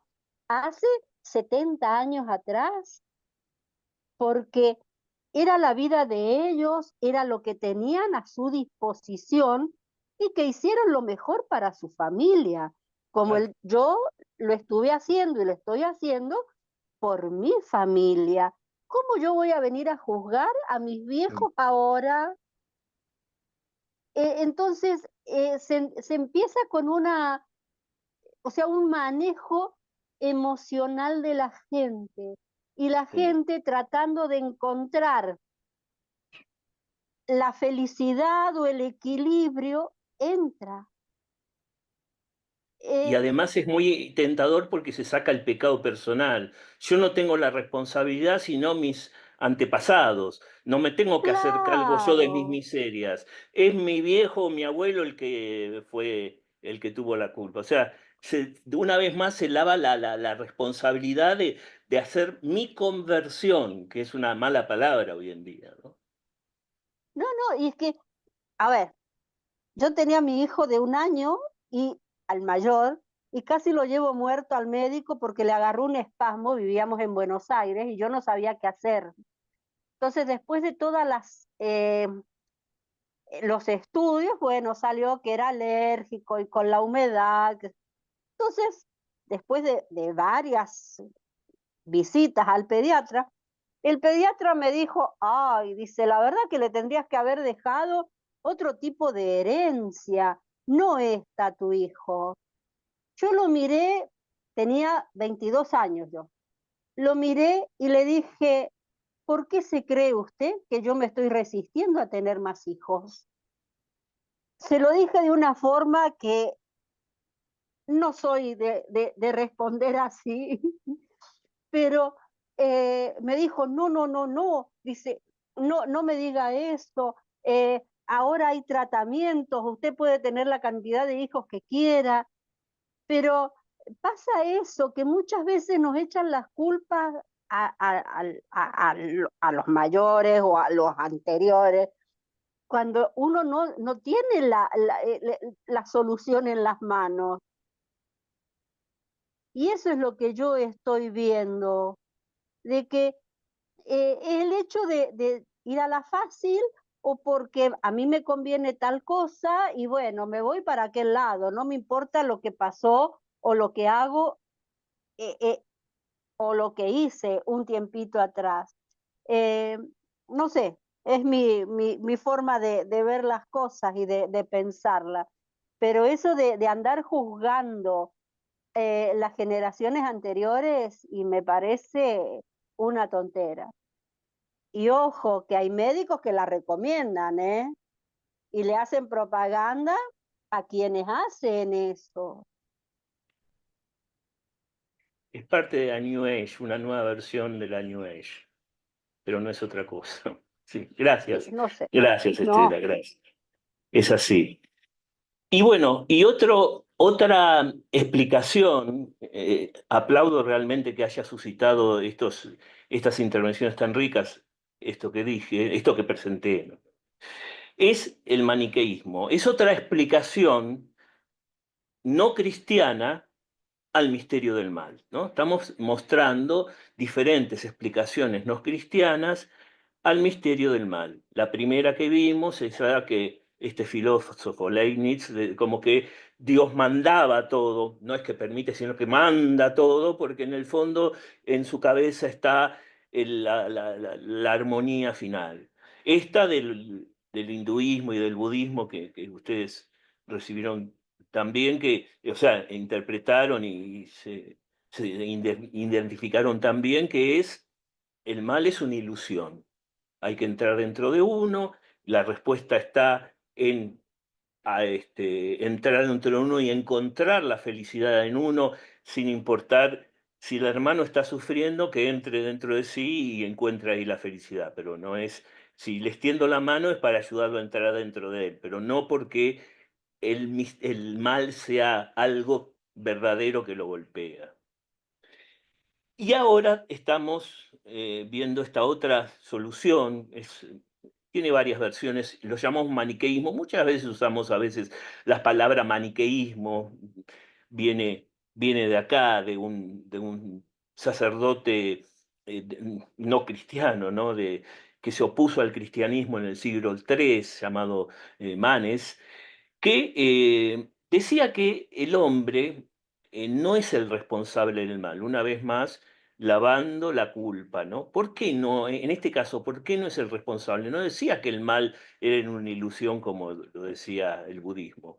hace 70 años atrás, porque era la vida de ellos, era lo que tenían a su disposición y que hicieron lo mejor para su familia, como Claro. yo lo estuve haciendo y lo estoy haciendo por mi familia. ¿Cómo yo voy a venir a juzgar a mis Mm, viejos ahora? Entonces, se empieza con o sea, un manejo emocional de la gente y la sí. gente tratando de encontrar la felicidad o el equilibrio entra. Y Eh, además es muy tentador porque se saca el pecado personal. Yo no tengo la responsabilidad, sino mis antepasados. No me tengo que hacer cargo yo de mis claro, miserias. Es mi viejo o mi abuelo el que fue el que tuvo la culpa. O sea, de una vez más se lava la responsabilidad de hacer mi conversión, que es una mala palabra hoy en día, ¿no? no, y es que, a ver, yo tenía a mi hijo de 1 año y al mayor, y casi lo llevo muerto al médico porque le agarró un espasmo, vivíamos en Buenos Aires y yo no sabía qué hacer. Entonces, después de todas los estudios, bueno, salió que era alérgico y con la humedad. Entonces, después de varias visitas al pediatra, el pediatra me dijo, ay, dice, la verdad que le tendrías que haber dejado otro tipo de herencia, no esta a tu hijo. Yo lo miré, tenía 22 años yo, lo miré y le dije, ¿por qué se cree usted que yo me estoy resistiendo a tener más hijos? Se lo dije de una forma que no soy de responder así, pero me dijo, no, dice, no me diga esto, ahora hay tratamientos, usted puede tener la cantidad de hijos que quiera, pero pasa eso, que muchas veces nos echan las culpas a los mayores o a los anteriores, cuando uno no tiene la solución en las manos. Y eso es lo que yo estoy viendo, de que el hecho de ir a la fácil o porque a mí me conviene tal cosa y bueno, me voy para aquel lado, no me importa lo que pasó o lo que hago eh, eh, o lo que hice un tiempito atrás. Eh, no sé, es mi forma de ver las cosas y de pensarlas. Pero eso de andar juzgando las generaciones anteriores y me parece una tontera. Y ojo, que hay médicos que la recomiendan, ¿eh? Y le hacen propaganda a quienes hacen eso. Es parte de la New Age, una nueva versión de la New Age, pero no es otra cosa. Sí, gracias. No sé, Gracias, no, Estela, gracias. Es así. Y bueno, y otra explicación, aplaudo realmente que haya suscitado estas intervenciones tan ricas, esto que dije, esto que presenté, ¿no? Es el maniqueísmo. Es otra explicación no cristiana al misterio del mal, ¿no? Estamos mostrando diferentes explicaciones no cristianas al misterio del mal. La primera que vimos es la que este filósofo Leibniz, como que Dios mandaba todo, no es que permite, sino que manda todo, porque en el fondo en su cabeza está la armonía final. Esta del hinduismo y del budismo que ustedes recibieron también, que, o sea, interpretaron y se identificaron también, que es el mal es una ilusión. Hay que entrar dentro de uno, la respuesta está en entrar dentro de uno y encontrar la felicidad en uno, sin importar si el hermano está sufriendo, que entre dentro de sí y encuentre ahí la felicidad, pero no es, si le extiendo la mano es para ayudarlo a entrar dentro de él, pero no porque el mal sea algo verdadero que lo golpea. Y ahora estamos viendo esta otra solución, tiene varias versiones, lo llamamos maniqueísmo, muchas veces usamos a veces la palabra maniqueísmo, viene de acá, de un sacerdote no cristiano, ¿no? Que se opuso al cristianismo en el siglo III, llamado Manes, que decía que el hombre no es el responsable del mal, una vez más lavando la culpa, ¿no? ¿Por qué no, en este caso, por qué no es el responsable? No decía que el mal era una ilusión como lo decía el budismo.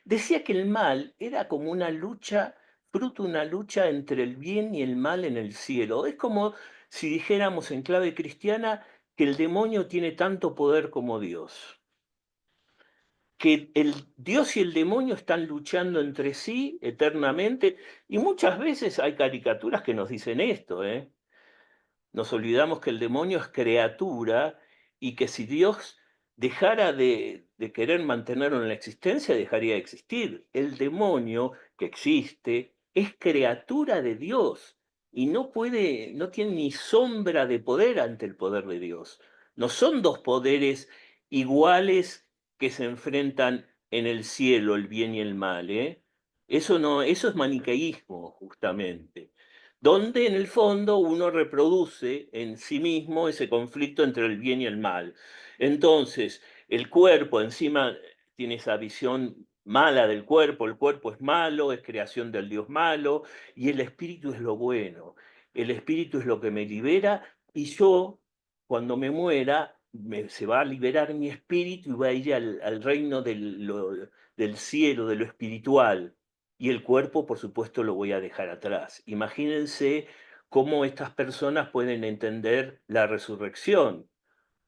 Decía que el mal era como una lucha, fruto de una lucha entre el bien y el mal en el cielo. Es como si dijéramos en clave cristiana que el demonio tiene tanto poder como Dios, que el Dios y el demonio están luchando entre sí eternamente, y muchas veces hay caricaturas que nos dicen esto, ¿eh? Nos olvidamos que el demonio es criatura y que si Dios dejara de querer mantenerlo en la existencia, dejaría de existir. El demonio que existe es criatura de Dios y no tiene ni sombra de poder ante el poder de Dios. No son dos poderes iguales que se enfrentan en el cielo, el bien y el mal, ¿eh? Eso no, eso es maniqueísmo, justamente, donde en el fondo uno reproduce en sí mismo ese conflicto entre el bien y el mal. Entonces, el cuerpo encima tiene esa visión mala del cuerpo, el cuerpo es malo, es creación del Dios malo, y el espíritu es lo bueno. El espíritu es lo que me libera y yo, cuando me muera, se va a liberar mi espíritu y va a ir al reino del cielo, de lo espiritual, y el cuerpo, por supuesto, lo voy a dejar atrás. Imagínense cómo estas personas pueden entender la resurrección,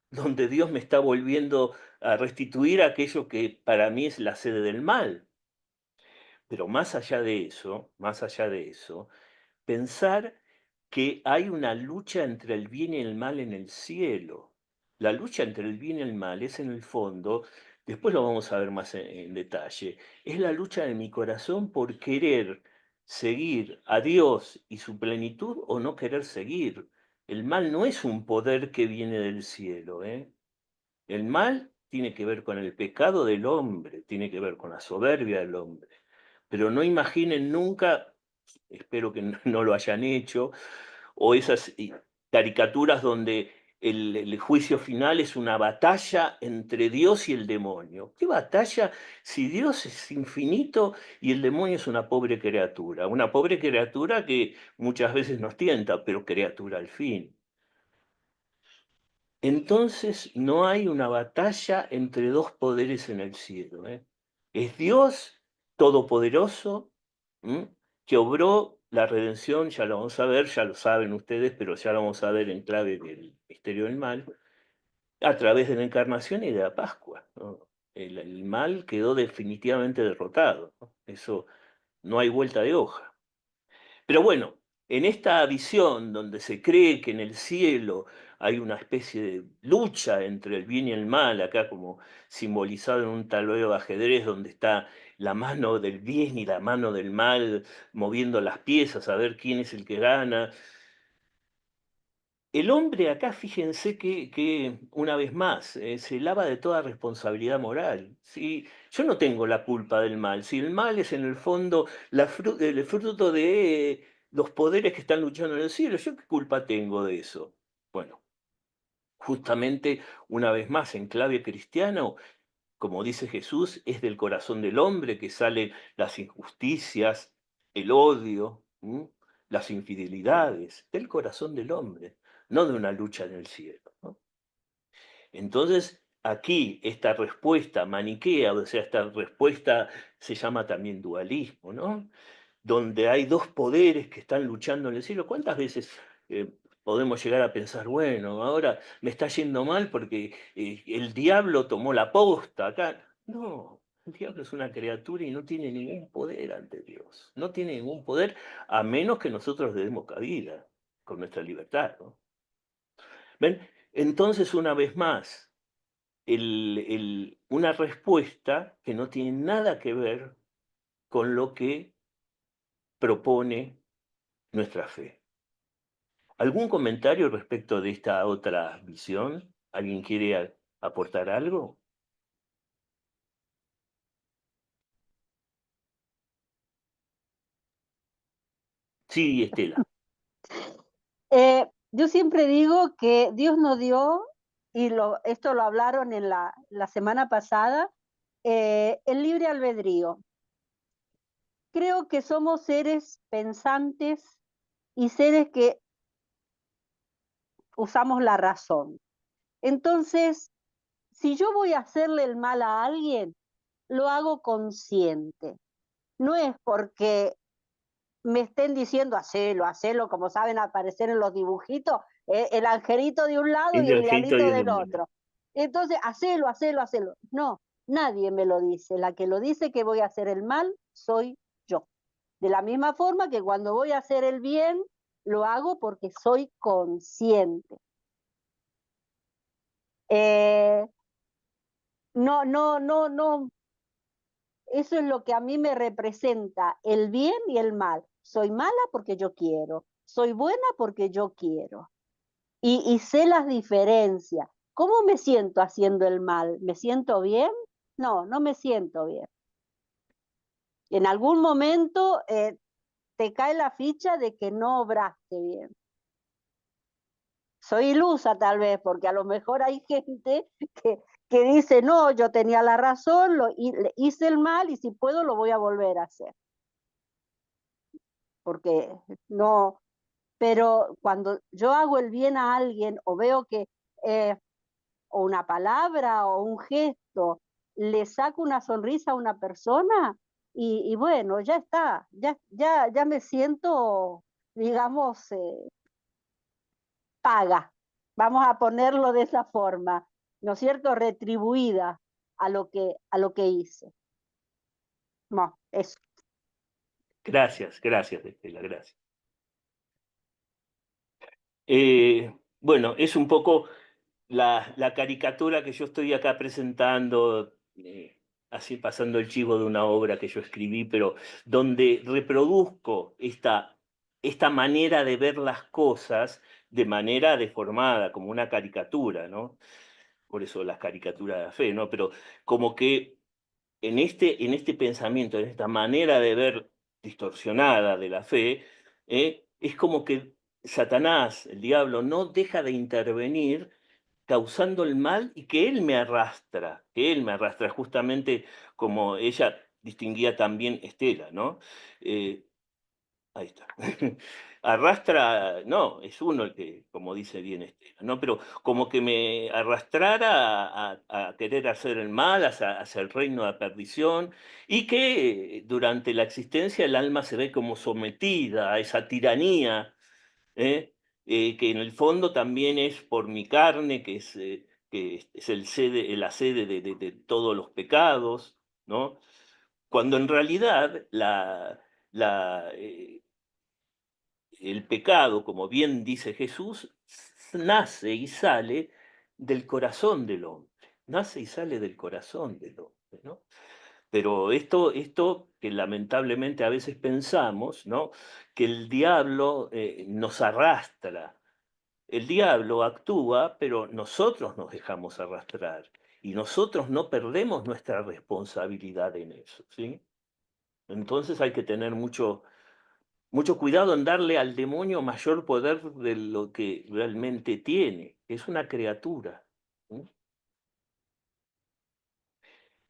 donde Dios me está volviendo a restituir aquello que para mí es la sede del mal. Pero más allá de eso, pensar que hay una lucha entre el bien y el mal en el cielo. La lucha entre el bien y el mal es en el fondo después lo vamos a ver más en detalle, es la lucha de mi corazón por querer seguir a Dios y su plenitud o no querer seguir. El mal no es un poder que viene del cielo, ¿eh? El mal tiene que ver con el pecado del hombre, tiene que ver con la soberbia del hombre. Pero no imaginen nunca, espero que no lo hayan hecho, o esas caricaturas donde el juicio final es una batalla entre Dios y el demonio. ¿Qué batalla si Dios es infinito y el demonio es una pobre criatura? Una pobre criatura que muchas veces nos tienta, pero criatura al fin. Entonces no hay una batalla entre dos poderes en el cielo, ¿eh? Es Dios todopoderoso, ¿m? Que obró la redención, ya lo vamos a ver, ya lo saben ustedes, pero ya lo vamos a ver en clave del misterio del mal, a través de la encarnación y de la Pascua, ¿no? El mal quedó definitivamente derrotado, ¿no? Eso no hay vuelta de hoja. Pero bueno, en esta visión donde se cree que en el cielo hay una especie de lucha entre el bien y el mal, acá como simbolizado en un tablero de ajedrez donde está la mano del bien y la mano del mal moviendo las piezas a ver quién es el que gana. El hombre acá, fíjense que una vez más, se lava de toda responsabilidad moral. ¿Sí? Yo no tengo la culpa del mal. Si el mal es en el fondo el fruto de los poderes que están luchando en el cielo, ¿yo qué culpa tengo de eso? Bueno, justamente una vez más, en clave cristiano, como dice Jesús, es del corazón del hombre que salen las injusticias, el odio, las infidelidades, del corazón del hombre, no de una lucha en el cielo, ¿no? Entonces, aquí esta respuesta maniquea, o sea, esta respuesta se llama también dualismo, ¿no? Donde hay dos poderes que están luchando en el cielo. ¿Cuántas veces podemos llegar a pensar, bueno, ahora me está yendo mal porque el diablo tomó la posta acá? No, el diablo es una criatura y no tiene ningún poder ante Dios. No tiene ningún poder a menos que nosotros le demos cabida con nuestra libertad, ¿no? ¿Ven? Entonces, una vez más, una respuesta que no tiene nada que ver con lo que propone nuestra fe. ¿Algún comentario respecto de esta otra visión? ¿Alguien quiere aportar algo? Sí, Estela. Yo siempre digo que Dios nos dio, y esto lo hablaron en la semana pasada, el libre albedrío. Creo que somos seres pensantes y seres que usamos la razón. Entonces, si yo voy a hacerle el mal a alguien, lo hago consciente. No es porque me estén diciendo hacelo, hacelo, como saben aparecer en los dibujitos, el angelito de un lado y El el angelito diablito y el del demonio. otro. Entonces, hacelo, hacelo, hacelo. No, nadie me lo dice. La que lo dice que voy a hacer el mal soy yo. De la misma forma que cuando voy a hacer el bien, lo hago porque soy consciente. Eh, no, no, no, no. Eso es lo que a mí me representa el bien y el mal. Soy mala porque yo quiero. Soy buena porque yo quiero. Y sé las diferencias. ¿Cómo me siento haciendo el mal? ¿Me siento bien? No, no me siento bien. En algún momento te cae la ficha de que no obraste bien. Soy ilusa tal vez, porque a lo mejor hay gente que dice, no, yo tenía la razón, hice el mal y si puedo lo voy a volver a hacer. Porque no, pero cuando yo hago el bien a alguien o veo que o una palabra o un gesto le saco una sonrisa a una persona y bueno, ya está, ya me siento, digamos, paga, vamos a ponerlo de esa forma, ¿no es cierto? Retribuida a lo que hice. No, eso. Gracias, Estela, gracias. Bueno, es un poco la caricatura que yo estoy acá presentando así pasando el chivo de una obra que yo escribí, pero donde reproduzco esta manera de ver las cosas de manera deformada, como una caricatura, ¿no? Por eso las caricaturas de la fe, ¿no? Pero como que en este pensamiento, en esta manera de ver distorsionada de la fe, es como que Satanás, el diablo, no deja de intervenir causando el mal y que él me arrastra, justamente como ella distinguía también Estela, ¿no? Eh, Ahí está. Arrastra, no, es uno el que, como dice bien Estela, ¿no? Pero como que me arrastrara a querer hacer el mal, hacia el reino de la perdición, y que durante la existencia el alma se ve como sometida a esa tiranía, ¿eh? Que en el fondo también es por mi carne, que es la sede de todos los pecados, ¿no? Cuando en realidad la, el pecado, como bien dice Jesús, nace y sale del corazón del hombre, nace y sale del corazón del hombre, ¿no? Pero esto que lamentablemente a veces pensamos, ¿no? Que el diablo nos arrastra. El diablo actúa, pero nosotros nos dejamos arrastrar y nosotros no perdemos nuestra responsabilidad en eso, ¿sí? Entonces hay que tener mucho cuidado en darle al demonio mayor poder de lo que realmente tiene, que es una criatura. ¿Sí?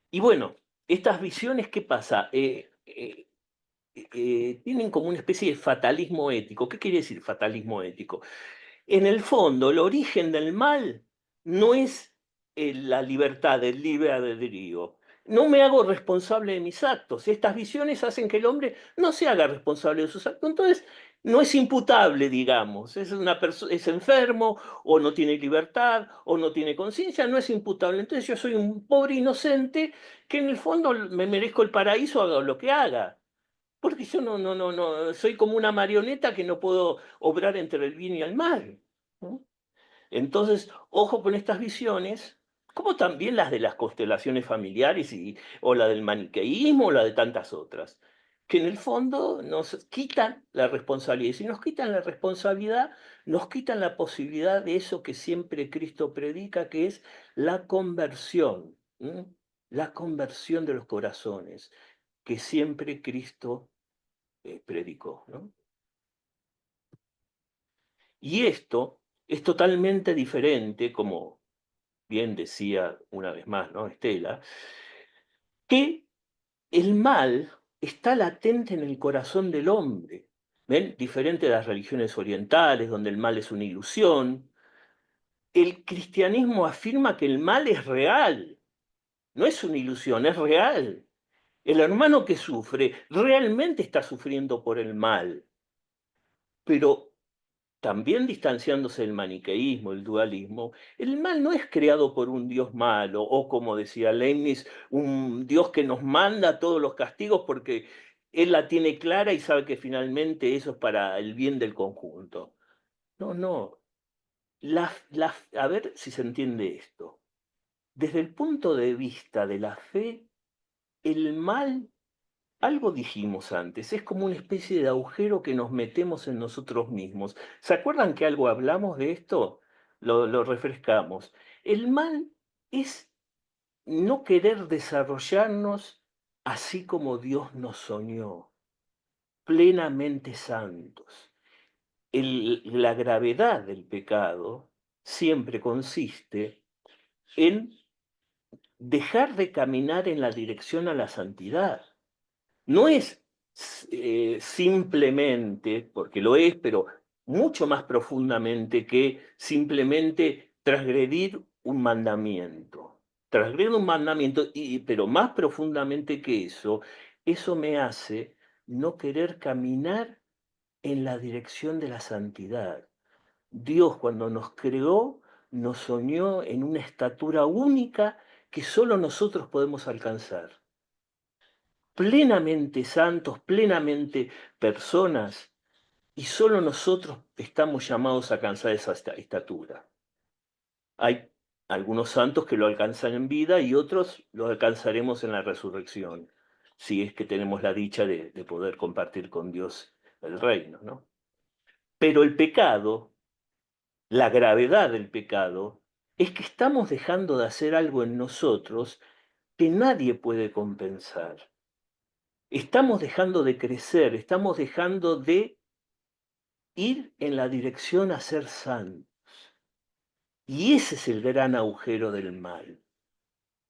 Y bueno, estas visiones, ¿qué pasa? Tienen como una especie de fatalismo ético. ¿Qué quiere decir fatalismo ético? En el fondo, el origen del mal no es la libertad, el libre albedrío. No me hago responsable de mis actos. Estas visiones hacen que el hombre no se haga responsable de sus actos. Entonces, no es imputable, digamos. Es enfermo, o no tiene libertad, o no tiene conciencia, no es imputable. Entonces, yo soy un pobre inocente que en el fondo me merezco el paraíso, haga lo que haga. Porque yo no, soy como una marioneta que no puedo obrar entre el bien y el mal, ¿no? Entonces, ojo con estas visiones, como también las de las constelaciones familiares o la del maniqueísmo o la de tantas otras, que en el fondo nos quitan la responsabilidad. Y si nos quitan la responsabilidad, nos quitan la posibilidad de eso que siempre Cristo predica, que es la conversión, ¿m? La conversión de los corazones, que siempre Cristo predicó, ¿no? Y esto es totalmente diferente, como bien decía una vez más, ¿no? Estela, que el mal está latente en el corazón del hombre. ¿Ven? Diferente de las religiones orientales, donde el mal es una ilusión. El cristianismo afirma que el mal es real, no es una ilusión, es real. El hermano que sufre realmente está sufriendo por el mal, pero también distanciándose del maniqueísmo, el dualismo, el mal no es creado por un Dios malo, o como decía Leibniz, un Dios que nos manda todos los castigos porque Él la tiene clara y sabe que finalmente eso es para el bien del conjunto. No, no. A ver si se entiende esto. Desde el punto de vista de la fe, el mal, algo dijimos antes, es como una especie de agujero que nos metemos en nosotros mismos. ¿Se acuerdan que algo hablamos de esto? Lo refrescamos. El mal es no querer desarrollarnos así como Dios nos soñó, plenamente santos. La gravedad del pecado siempre consiste en dejar de caminar en la dirección a la santidad. No es simplemente, porque lo es, pero mucho más profundamente que simplemente transgredir un mandamiento. Transgredir un mandamiento, pero más profundamente que eso me hace no querer caminar en la dirección de la santidad. Dios cuando nos creó, nos soñó en una estatura única que solo nosotros podemos alcanzar, plenamente santos, plenamente personas, y solo nosotros estamos llamados a alcanzar esa estatura. Hay, algunos santos que lo alcanzan en vida y otros lo alcanzaremos en la resurrección, si es que tenemos la dicha de poder compartir con Dios el reino, ¿no? Pero el pecado, la gravedad del pecado, es que estamos dejando de hacer algo en nosotros que nadie puede compensar. Estamos dejando de crecer, estamos dejando de ir en la dirección a ser santos. Y ese es el gran agujero del mal.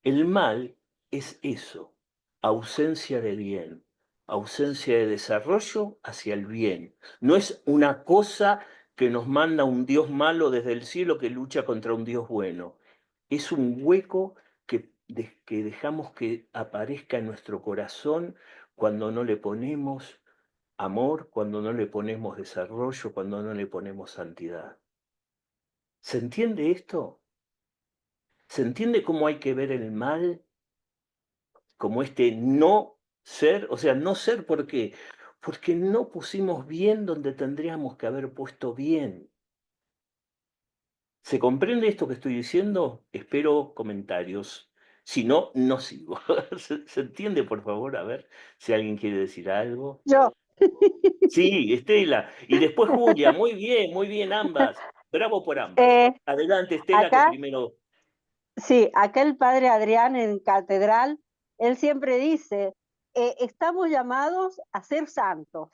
El mal es eso, ausencia de bien, ausencia de desarrollo hacia el bien. No es una cosa que nos manda un Dios malo desde el cielo que lucha contra un Dios bueno. Es un hueco que dejamos que aparezca en nuestro corazón cuando no le ponemos amor, cuando no le ponemos desarrollo, cuando no le ponemos santidad. ¿Se entiende esto? ¿Se entiende cómo hay que ver el mal como este no ser? O sea, no ser, ¿por qué? Porque no pusimos bien donde tendríamos que haber puesto bien. ¿Se comprende esto que estoy diciendo? Espero comentarios. Si no, no sigo. ¿Se entiende, por favor? A ver si alguien quiere decir algo. Yo. Sí, Estela. Y después Julia. Muy bien ambas. Bravo por ambas. Eh, Adelante, Estela, que acá, primero. sí, acá el padre Adrián en Catedral, él siempre dice, estamos llamados a ser santos.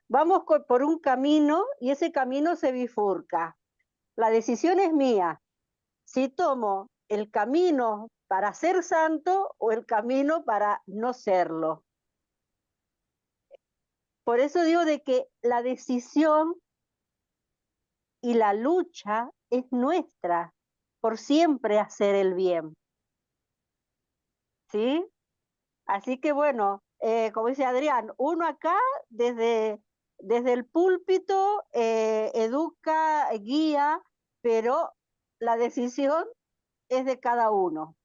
Vamos por un camino y ese camino se bifurca. La decisión es mía. Si tomo el camino para ser santo o el camino para no serlo. Por eso digo de que la decisión y la lucha es nuestra por siempre hacer el bien, ¿sí? Así que bueno, como dice Adrián, uno acá desde el púlpito educa, guía, pero la decisión es de cada uno.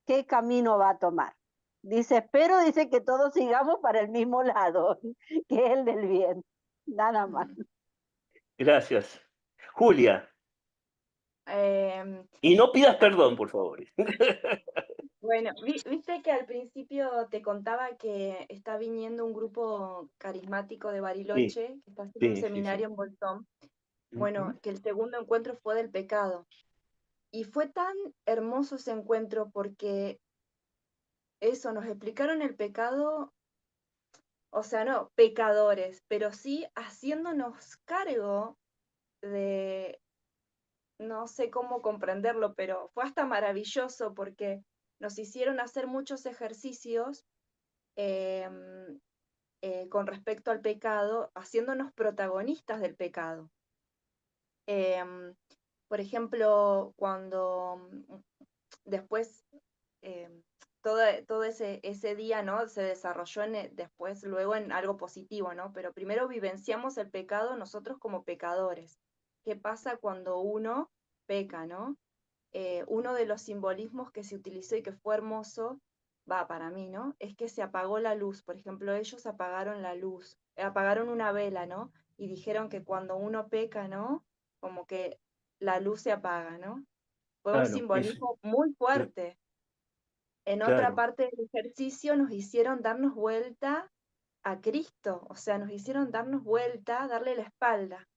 ¿Qué camino va a tomar? Dice, espero, dice que todos sigamos para el mismo lado, que es el del bien. Nada más. Gracias. Julia. Em, Y no pidas perdón, por favor. Bueno, viste que al principio te contaba que está viniendo un grupo carismático de Sí, Bariloche, que está haciendo un sí, sí, sí. seminario en Bolsón. Bueno, Ujú. que el segundo encuentro fue del pecado. Y fue tan hermoso ese encuentro porque eso, nos explicaron el pecado, o sea, no pecadores, pero sí haciéndonos cargo de, no sé cómo comprenderlo, pero fue hasta maravilloso porque nos hicieron hacer muchos ejercicios em, con respecto al pecado, haciéndonos protagonistas del pecado. Em, por ejemplo, cuando después em, todo ese día, ¿no? Se desarrolló después, luego en algo positivo, ¿no? Pero primero vivenciamos el pecado nosotros como pecadores. ¿Qué pasa cuando uno peca, ¿no? Uno de los simbolismos que se utilizó y que fue hermoso, va para mí, ¿no? Es que se apagó la luz. Por ejemplo, ellos apagaron la luz, apagaron una vela, ¿no? Y dijeron que cuando uno peca, ¿no? Como que la luz se apaga, ¿no? Fue un Claro, simbolismo muy cl- fuerte. En otra claro, parte del ejercicio nos hicieron darnos vuelta a Cristo, o sea, nos hicieron darnos vuelta, darle la espalda.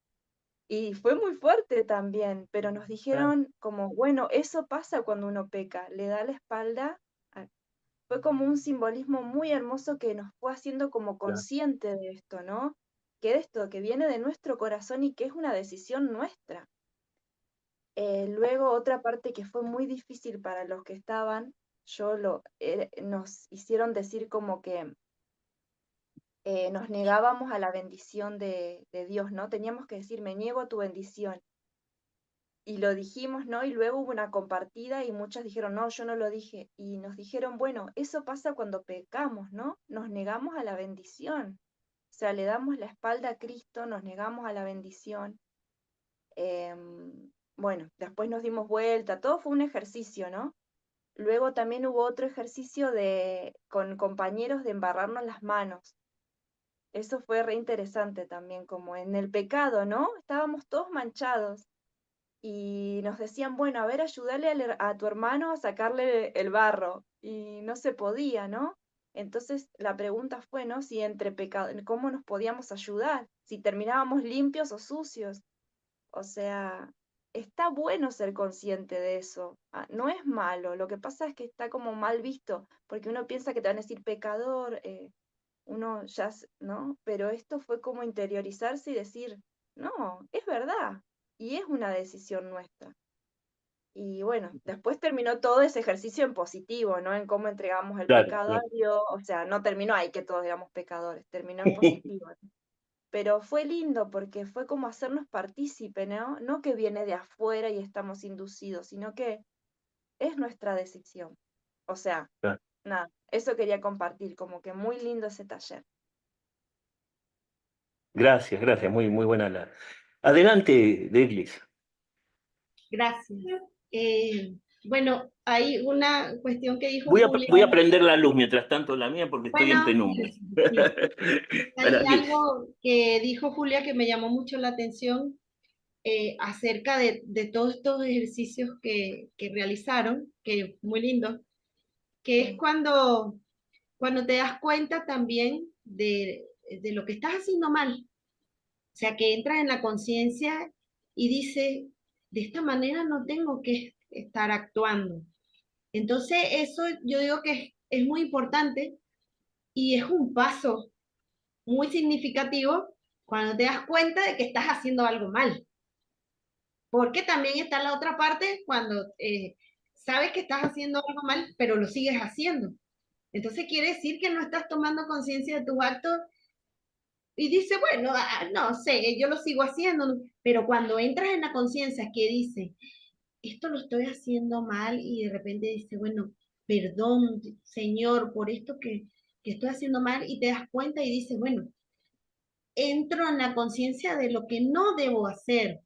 Y fue muy fuerte también, pero nos claro, dijeron como, bueno, eso pasa cuando uno peca, le da la espalda. Fue como un simbolismo muy hermoso que nos fue haciendo como claro, consciente de esto, ¿no? Que esto, que viene de nuestro corazón y que es una decisión nuestra. Luego otra parte que fue muy difícil para los que estaban, nos hicieron decir como que nos negábamos a la bendición de Dios, ¿no? Teníamos que decir, me niego a tu bendición. Y lo dijimos, ¿no? Y luego hubo una compartida y muchas dijeron, no, yo no lo dije. Y nos dijeron, bueno, eso pasa cuando pecamos, ¿no? Nos negamos a la bendición. O sea, le damos la espalda a Cristo, nos negamos a la bendición. Bueno, después nos dimos vuelta, todo fue un ejercicio, ¿no? Luego también hubo otro ejercicio con compañeros de embarrarnos las manos. Eso fue re interesante también, como en el pecado, ¿no? Estábamos todos manchados. y nos decían, bueno, a ver, ayúdale a tu hermano a sacarle el barro, y no se podía, ¿no? Entonces la pregunta fue, ¿no? Si entre pecadores, ¿cómo nos podíamos ayudar? Si terminábamos limpios o sucios. O sea, está bueno ser consciente de eso. No es malo, lo que pasa es que está como mal visto, porque uno piensa que te van a decir pecador, uno ya, ¿no? Pero esto fue como interiorizarse y decir, no, es verdad, y es una decisión nuestra. Y bueno, después terminó todo ese ejercicio en positivo, ¿no? En cómo entregamos el Claro, pecado a claro. Dios, o sea, no terminó ahí que todos éramos pecadores, terminó en positivo, ¿no? Pero fue lindo porque fue como hacernos partícipe, ¿no? No que viene de afuera y estamos inducidos, sino que es nuestra decisión. O sea, Claro. nada, eso quería compartir, como que muy lindo ese taller. Gracias, gracias. Muy, muy buena la. Adelante, Deglis. Gracias. Eh, bueno, hay una cuestión que dijo Julia. Voy a prender la luz mientras tanto la mía porque estoy en Bueno, penumbra. sí, hay Para que. algo que dijo Julia que me llamó mucho la atención acerca de todos estos ejercicios que realizaron, que muy lindo, que es Sí, cuando te das cuenta también de lo que estás haciendo mal. O sea, que entras en la conciencia y dices, de esta manera no tengo que estar actuando. Entonces, eso yo digo que es muy importante y es un paso muy significativo cuando te das cuenta de que estás haciendo algo mal. Porque también está la otra parte cuando sabes que estás haciendo algo mal, pero lo sigues haciendo. Entonces quiere decir que no estás tomando conciencia de tus actos y dice, bueno, no sé, yo lo sigo haciendo, ¿no? Pero cuando entras en la conciencia que dice, esto lo estoy haciendo mal y de repente dice, bueno, perdón, Señor, por esto que estoy haciendo mal y te das cuenta y dices, bueno, entro en la conciencia de lo que no debo hacer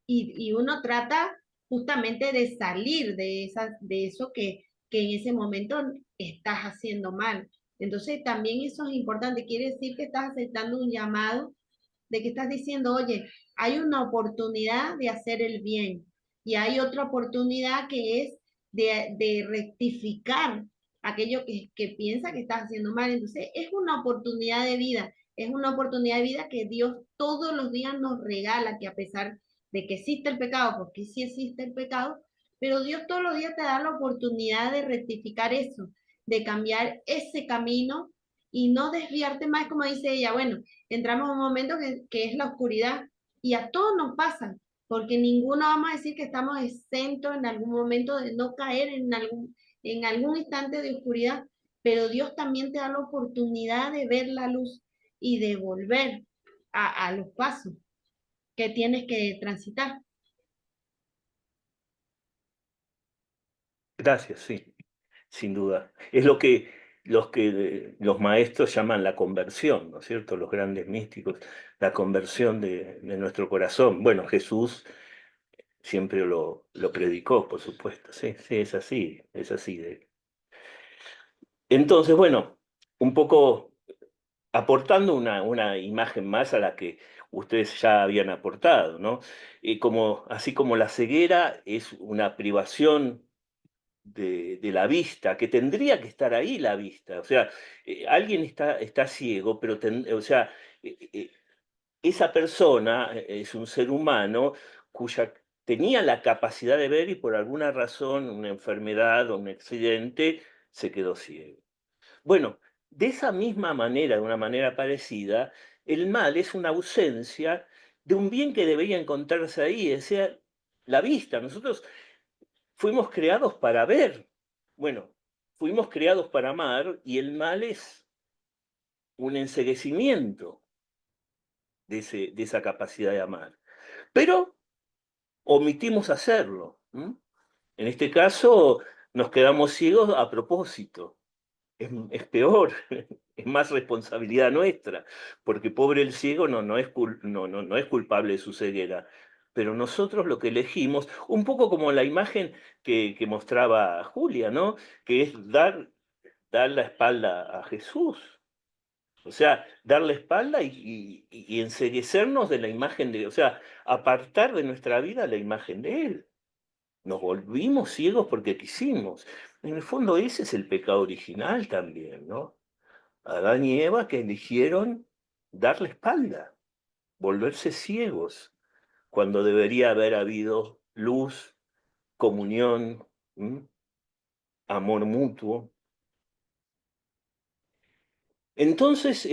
y uno trata justamente de salir de eso que en ese momento estás haciendo mal. Entonces también eso es importante, quiere decir que estás aceptando un llamado, de que estás diciendo, oye, hay una oportunidad de hacer el bien y hay otra oportunidad que es de rectificar aquello que piensa que estás haciendo mal. Entonces es una oportunidad de vida, es una oportunidad de vida que Dios todos los días nos regala, que a pesar de que existe el pecado, porque sí existe el pecado, pero Dios todos los días te da la oportunidad de rectificar eso, de cambiar ese camino y no desviarte más, como dice ella, bueno, entramos en un momento que es la oscuridad y a todos nos pasa, porque ninguno vamos a decir que estamos exentos en algún momento de no caer en algún instante de oscuridad, pero Dios también te da la oportunidad de ver la luz y de volver a los pasos que tienes que transitar. Gracias, sí, sin duda. Es lo que los maestros llaman la conversión, ¿no es cierto? Los grandes místicos, la conversión de nuestro corazón. Bueno, Jesús siempre lo predicó, por supuesto. Sí, sí, es así, es así. Entonces, bueno, un poco aportando una imagen más a la que ustedes ya habían aportado, ¿no? Así como la ceguera es una privación de la vista, que tendría que estar ahí la vista. O sea, alguien está ciego, pero, o sea, esa persona es un ser humano cuya tenía la capacidad de ver y por alguna razón, una enfermedad o un accidente, se quedó ciego. Bueno, de esa misma manera, de una manera parecida, el mal es una ausencia de un bien que debería encontrarse ahí, o sea, la vista. Nosotros fuimos creados para ver. Bueno, fuimos creados para amar y el mal es un enceguecimiento de esa capacidad de amar. Pero omitimos hacerlo. En este caso, nos quedamos ciegos a propósito. Es peor, es más responsabilidad nuestra, porque pobre el ciego no es culpable de su ceguera, pero nosotros lo que elegimos, un poco como la imagen que mostraba Julia, ¿no? Que es dar la espalda a Jesús. O sea, dar la espalda y enceguecernos de la imagen de, o sea, apartar de nuestra vida la imagen de Él. Nos volvimos ciegos porque quisimos. En el fondo ese es el pecado original también, ¿no? Adán y Eva que eligieron dar la espalda, volverse ciegos, cuando debería haber habido luz, comunión, ¿m? Amor mutuo. Entonces,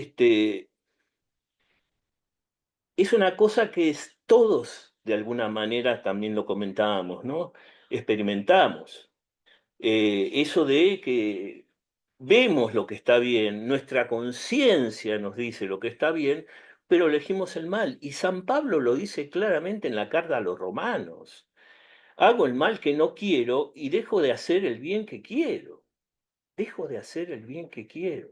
es una cosa que todos, de alguna manera, también lo comentábamos, ¿no? Experimentamos. Eso de que vemos lo que está bien, nuestra conciencia nos dice lo que está bien, pero elegimos el mal. Y San Pablo lo dice claramente en la carta a los romanos. Hago el mal que no quiero y dejo de hacer el bien que quiero. Dejo de hacer el bien que quiero.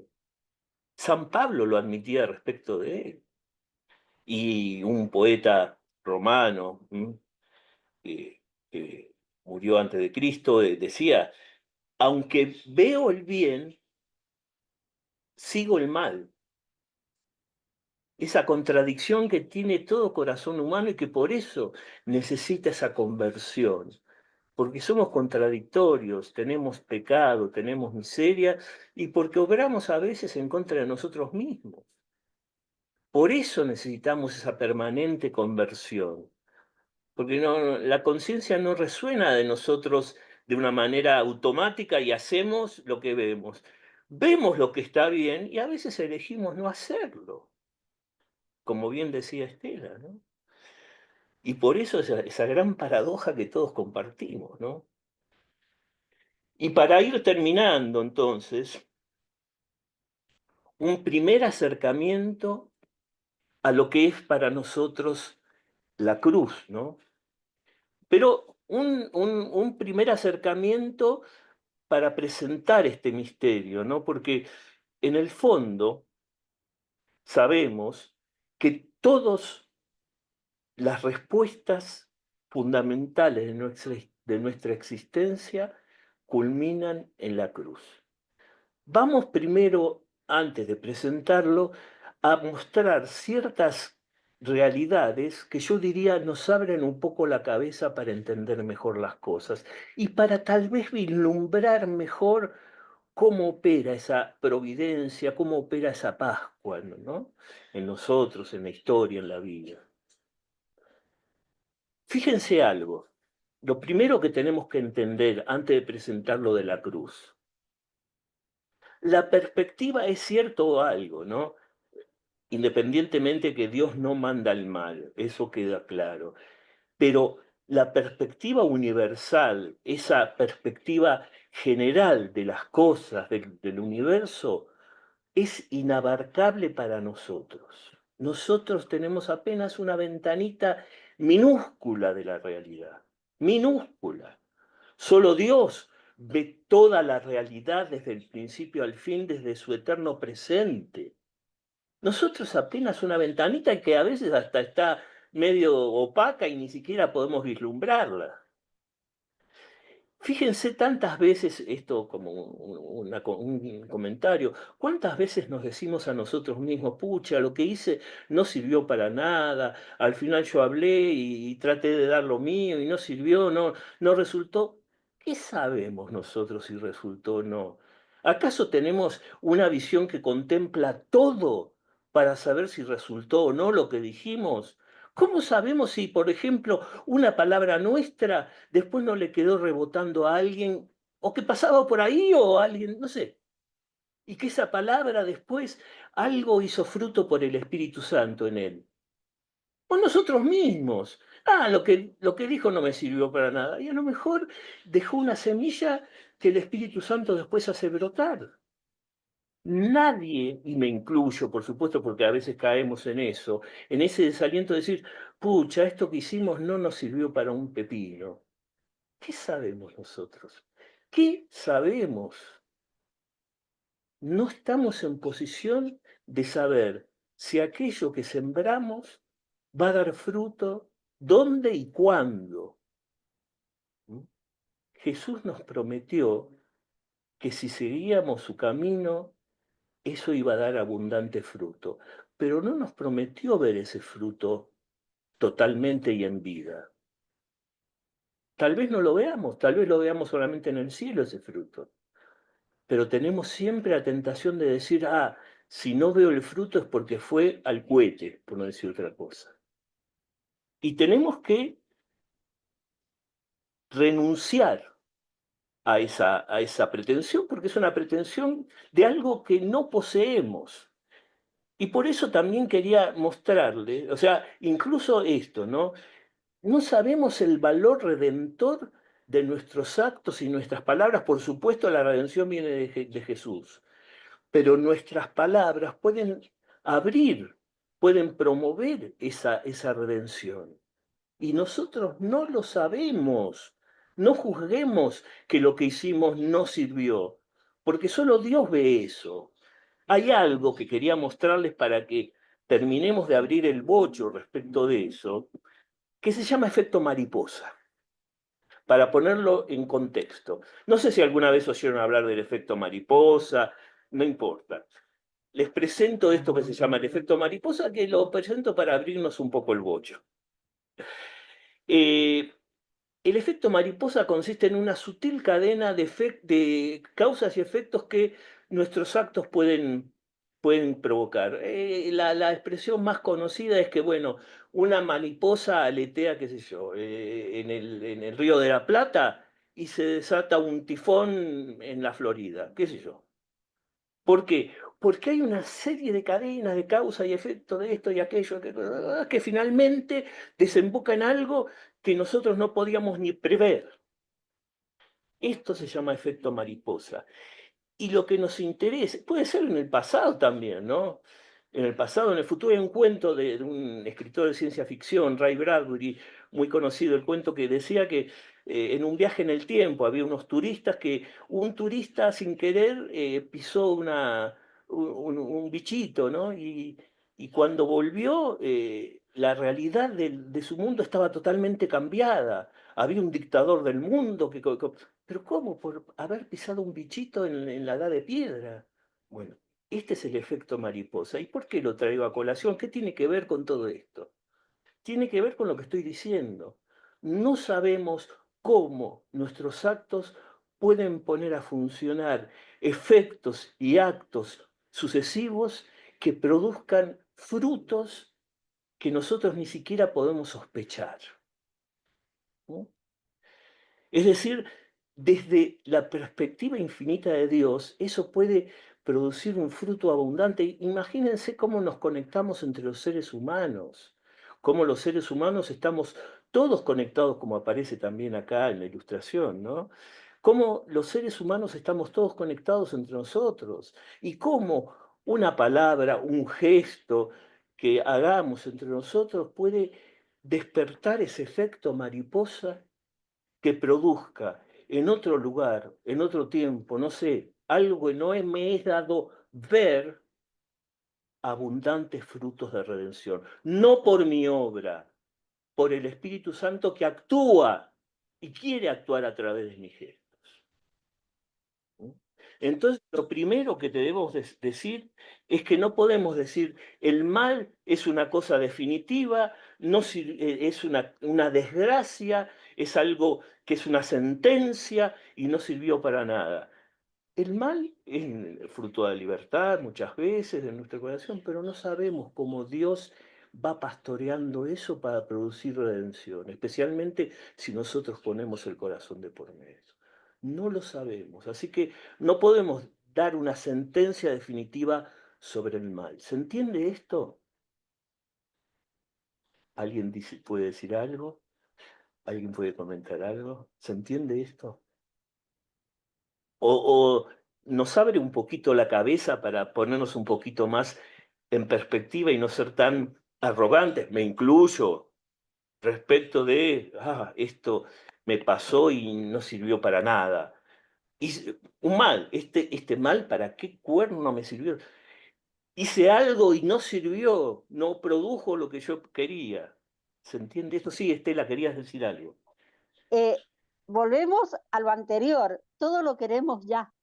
San Pablo lo admitía respecto de él. Y un poeta romano, que, que murió antes de Cristo, decía, aunque veo el bien, sigo el mal. Esa contradicción que tiene todo corazón humano y que por eso necesita esa conversión. Porque somos contradictorios, tenemos pecado, tenemos miseria y porque obramos a veces en contra de nosotros mismos. Por eso necesitamos esa permanente conversión. Porque la conciencia no resuena de nosotros de una manera automática y hacemos lo que vemos. Vemos lo que está bien y a veces elegimos no hacerlo, como bien decía Estela, ¿no? Y por eso esa gran paradoja que todos compartimos, ¿no? Y para ir terminando, entonces, un primer acercamiento a lo que es para nosotros la cruz, ¿no? Pero un primer acercamiento para presentar este misterio, ¿no? Porque en el fondo sabemos que todas las respuestas fundamentales de nuestra existencia culminan en la cruz. Vamos primero, antes de presentarlo, a mostrar ciertas realidades que yo diría nos abren un poco la cabeza para entender mejor las cosas y para tal vez vislumbrar mejor cómo opera esa providencia, cómo opera esa Pascua, ¿no? En nosotros, en la historia, en la vida. Fíjense algo, lo primero que tenemos que entender antes de presentar lo de la cruz. La perspectiva es cierto algo, ¿no? Independientemente que Dios no manda el mal, eso queda claro. Pero la perspectiva universal, esa perspectiva general de las cosas, del universo, es inabarcable para nosotros. Nosotros tenemos apenas una ventanita minúscula de la realidad, minúscula. Solo Dios ve toda la realidad desde el principio al fin, desde su eterno presente. Nosotros apenas una ventanita que a veces hasta está medio opaca y ni siquiera podemos vislumbrarla. Fíjense tantas veces, esto como un comentario, cuántas veces nos decimos a nosotros mismos, pucha, lo que hice no sirvió para nada, al final yo hablé y traté de dar lo mío y no sirvió, no resultó. ¿Qué sabemos nosotros si resultó o no? ¿Acaso tenemos una visión que contempla todo para saber si resultó o no lo que dijimos? ¿Cómo sabemos si, por ejemplo, una palabra nuestra después no le quedó rebotando a alguien, o que pasaba por ahí, o a alguien, no sé, y que esa palabra después algo hizo fruto por el Espíritu Santo en él? O nosotros mismos. Ah, lo que dijo no me sirvió para nada. Y a lo mejor dejó una semilla que el Espíritu Santo después hace brotar. Nadie, y me incluyo, por supuesto, porque a veces caemos en ese desaliento de decir, pucha, esto que hicimos no nos sirvió para un pepino. ¿Qué sabemos nosotros? ¿Qué sabemos? No estamos en posición de saber si aquello que sembramos va a dar fruto, dónde y cuándo. ¿Mm? Jesús nos prometió que si seguíamos su camino, eso iba a dar abundante fruto, pero no nos prometió ver ese fruto totalmente y en vida. Tal vez no lo veamos, tal vez lo veamos solamente en el cielo ese fruto, pero tenemos siempre la tentación de decir, ah, si no veo el fruto es porque fue al cohete, por no decir otra cosa. Y tenemos que renunciar a esa pretensión, porque es una pretensión de algo que no poseemos. Y por eso también quería mostrarle, o sea, incluso esto, ¿no? No sabemos el valor redentor de nuestros actos y nuestras palabras. Por supuesto, la redención viene de Jesús, pero nuestras palabras pueden abrir, pueden promover esa redención. Y nosotros no lo sabemos. No juzguemos que lo que hicimos no sirvió, porque solo Dios ve eso. Hay algo que quería mostrarles para que terminemos de abrir el bocho respecto de eso, que se llama efecto mariposa, para ponerlo en contexto. No sé si alguna vez oyeron hablar del efecto mariposa, no importa. Les presento esto que se llama el efecto mariposa, que lo presento para abrirnos un poco el bocho. Eh, el efecto mariposa consiste en una sutil cadena de causas y efectos que nuestros actos pueden provocar. La expresión más conocida es que, bueno, una mariposa aletea, qué sé yo, en el Río de la Plata y se desata un tifón en la Florida, qué sé yo. ¿Por qué? Porque hay una serie de cadenas de causa y efecto de esto y aquello que finalmente desemboca en algo que nosotros no podíamos ni prever. Esto se llama efecto mariposa. Y lo que nos interesa, puede ser en el pasado también, ¿no? En el pasado, en el futuro, hay un cuento de un escritor de ciencia ficción, Ray Bradbury, muy conocido, el cuento que decía que en un viaje en el tiempo había unos turistas que un turista sin querer pisó un bichito, ¿no? Y cuando volvió, la realidad de su mundo estaba totalmente cambiada. Había un dictador del mundo pero ¿cómo? Por haber pisado un bichito en la edad de piedra. Bueno, este es el efecto mariposa. ¿Y por qué lo traigo a colación? ¿Qué tiene que ver con todo esto? Tiene que ver con lo que estoy diciendo. No sabemos cómo nuestros actos pueden poner a funcionar efectos y actos sucesivos que produzcan frutos que nosotros ni siquiera podemos sospechar, ¿no? Es decir, desde la perspectiva infinita de Dios, eso puede producir un fruto abundante. Imagínense cómo nos conectamos entre los seres humanos, cómo los seres humanos estamos todos conectados, como aparece también acá en la ilustración, ¿no? Cómo los seres humanos estamos todos conectados entre nosotros y cómo una palabra, un gesto que hagamos entre nosotros puede despertar ese efecto mariposa que produzca en otro lugar, en otro tiempo, no sé, algo que no me he dado ver abundantes frutos de redención. No por mi obra, por el Espíritu Santo que actúa y quiere actuar a través de mis gestos. Entonces, lo primero que debemos decir es que no podemos decir el mal es una cosa definitiva, no es una desgracia, es algo que es una sentencia y no sirvió para nada. El mal es el fruto de la libertad muchas veces de nuestra corazón, pero no sabemos cómo Dios va pastoreando eso para producir redención, especialmente si nosotros ponemos el corazón de por medio. No lo sabemos, así que no podemos dar una sentencia definitiva sobre el mal. ¿Se entiende esto? ¿Alguien puede decir algo? ¿Alguien puede comentar algo? ¿Se entiende esto? O nos abre un poquito la cabeza para ponernos un poquito más en perspectiva y no ser tan arrogantes, me incluyo, respecto de, esto me pasó y no sirvió para nada. Un mal, este mal, ¿para qué cuerno me sirvió? Hice algo y no sirvió, no produjo lo que yo quería. ¿Se entiende esto? Sí, Estela, querías decir algo. Volvemos a lo anterior, todo lo queremos ya.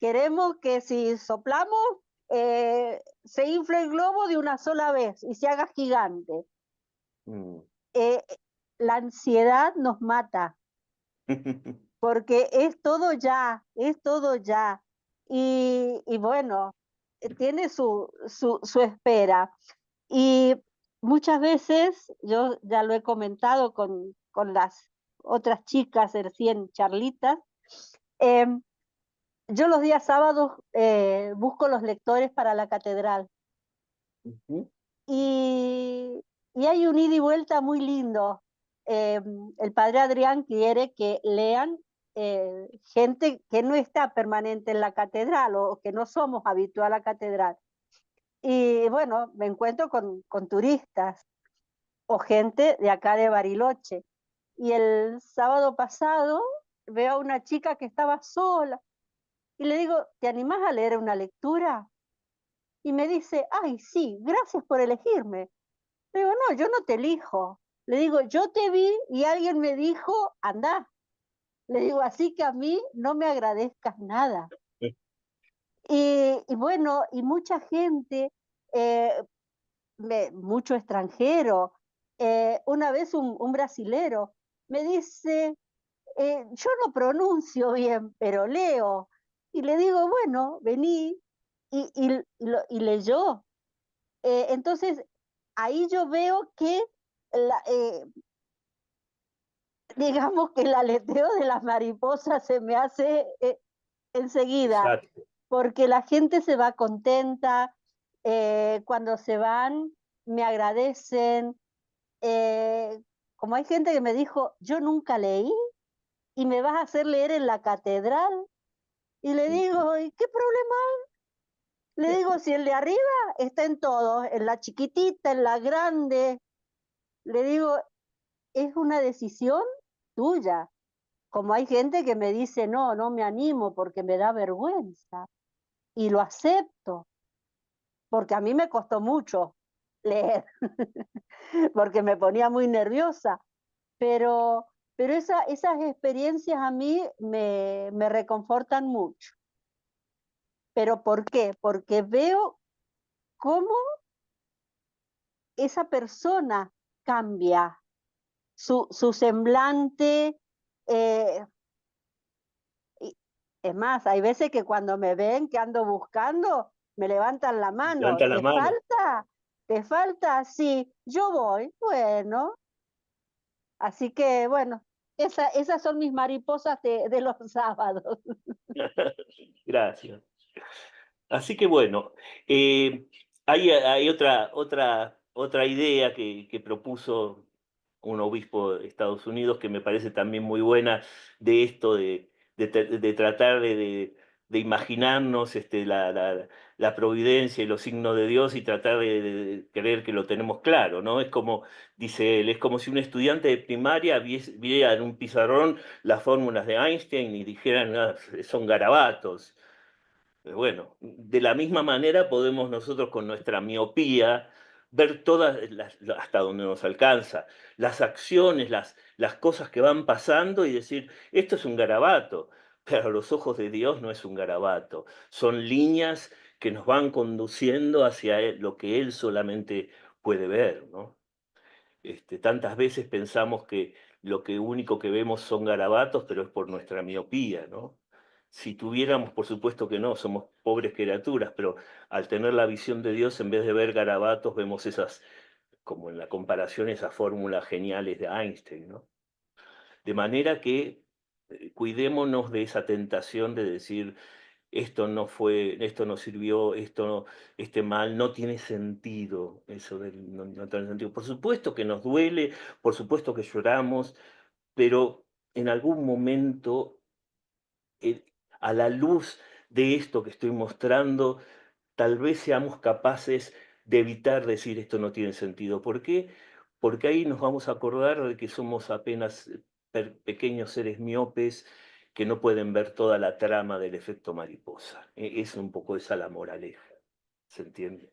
Queremos que si soplamos, se infle el globo de una sola vez y se haga gigante. Mm. La ansiedad nos mata, porque es todo ya, es todo ya. Y bueno, tiene su espera. Y muchas veces, yo ya lo he comentado con las otras chicas recién charlitas, yo los días sábados busco los lectores para la catedral Ujú. y hay un ida y vuelta muy lindo. El padre Adrián quiere que lean gente que no está permanente en la catedral o que no somos habitual a la catedral. Y bueno, me encuentro con turistas o gente de acá de Bariloche. Y el sábado pasado veo a una chica que estaba sola y le digo, ¿te animás a leer una lectura? Y me dice, ay, sí, gracias por elegirme. Le digo, no, yo no te elijo. Le digo, yo te vi y alguien me dijo, anda. Le digo, así que a mí no me agradezcas nada. Y bueno, y mucha gente, eh, mucho extranjero. Una vez un brasilero me dice, yo no pronuncio bien, pero leo. Y le digo, bueno, vení. Y leyó. Entonces, ahí yo veo que, la, digamos que el aleteo de las mariposas se me hace enseguida, Exacto. porque la gente se va contenta, cuando se van me agradecen. Como hay gente que me dijo, yo nunca leí y me vas a hacer leer en la catedral. Y le digo, ¿y qué problema? Le digo, si el de arriba está en todo, en la chiquitita, en la grande. Le digo, es una decisión tuya. Como hay gente que me dice, no, no me animo porque me da vergüenza. Y lo acepto, porque a mí me costó mucho leer, porque me ponía muy nerviosa. Pero esas experiencias a mí me reconfortan mucho. ¿Pero por qué? Porque veo cómo esa persona cambia su semblante. eh, y- es más, hay veces que cuando me ven que ando buscando, me levantan la mano. Levanta la ¿Te mano. falta? ¿Te falta? Sí, yo voy. Bueno, así que bueno, esas son mis mariposas de los sábados. Gracias. Así que bueno, hay otra idea que propuso un obispo de Estados Unidos que me parece también muy buena de esto de tratar de imaginarnos la providencia y los signos de Dios y tratar de creer que lo tenemos claro, ¿no? Es como, dice él, es como si un estudiante de primaria viera en un pizarrón las fórmulas de Einstein y dijeran, "Ah, son garabatos". Bueno, de la misma manera podemos nosotros con nuestra miopía ver hasta donde nos alcanza, las acciones, las cosas que van pasando y decir, esto es un garabato, pero a los ojos de Dios no es un garabato, son líneas que nos van conduciendo hacia lo que Él solamente puede ver, ¿no? Tantas veces pensamos que lo que único que vemos son garabatos, pero es por nuestra miopía, ¿no? Si tuviéramos, por supuesto que no, somos pobres criaturas, pero al tener la visión de Dios, en vez de ver garabatos, vemos esas, como en la comparación, esas fórmulas geniales de Einstein, ¿no? De manera que cuidémonos de esa tentación de decir, esto no sirvió, este mal, no tiene sentido, eso no tiene sentido. Por supuesto que nos duele, por supuesto que lloramos, pero en algún momento, eh, a la luz de esto que estoy mostrando, tal vez seamos capaces de evitar decir esto no tiene sentido. ¿Por qué? Porque ahí nos vamos a acordar de que somos apenas pequeños seres miopes que no pueden ver toda la trama del efecto mariposa. Es un poco esa la moraleja, ¿se entiende?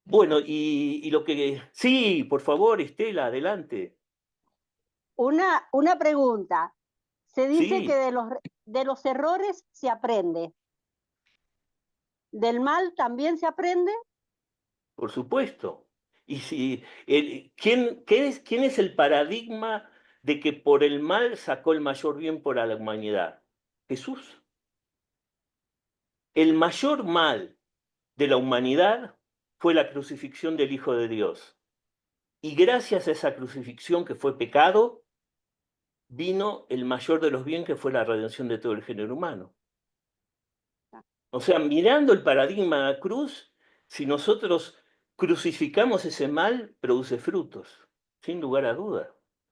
Bueno, y lo que... Sí, por favor, Estela, adelante. Una pregunta. Se dice que Sí, de los errores se aprende. ¿Del mal también se aprende? Por supuesto. Y si, quién es el paradigma de que por el mal sacó el mayor bien para la humanidad? Jesús. El mayor mal de la humanidad fue la crucifixión del Hijo de Dios. Y gracias a esa crucifixión que fue pecado, vino el mayor de los bienes, que fue la redención de todo el género humano. O sea, mirando el paradigma de la cruz, si nosotros crucificamos ese mal, produce frutos, sin lugar a duda.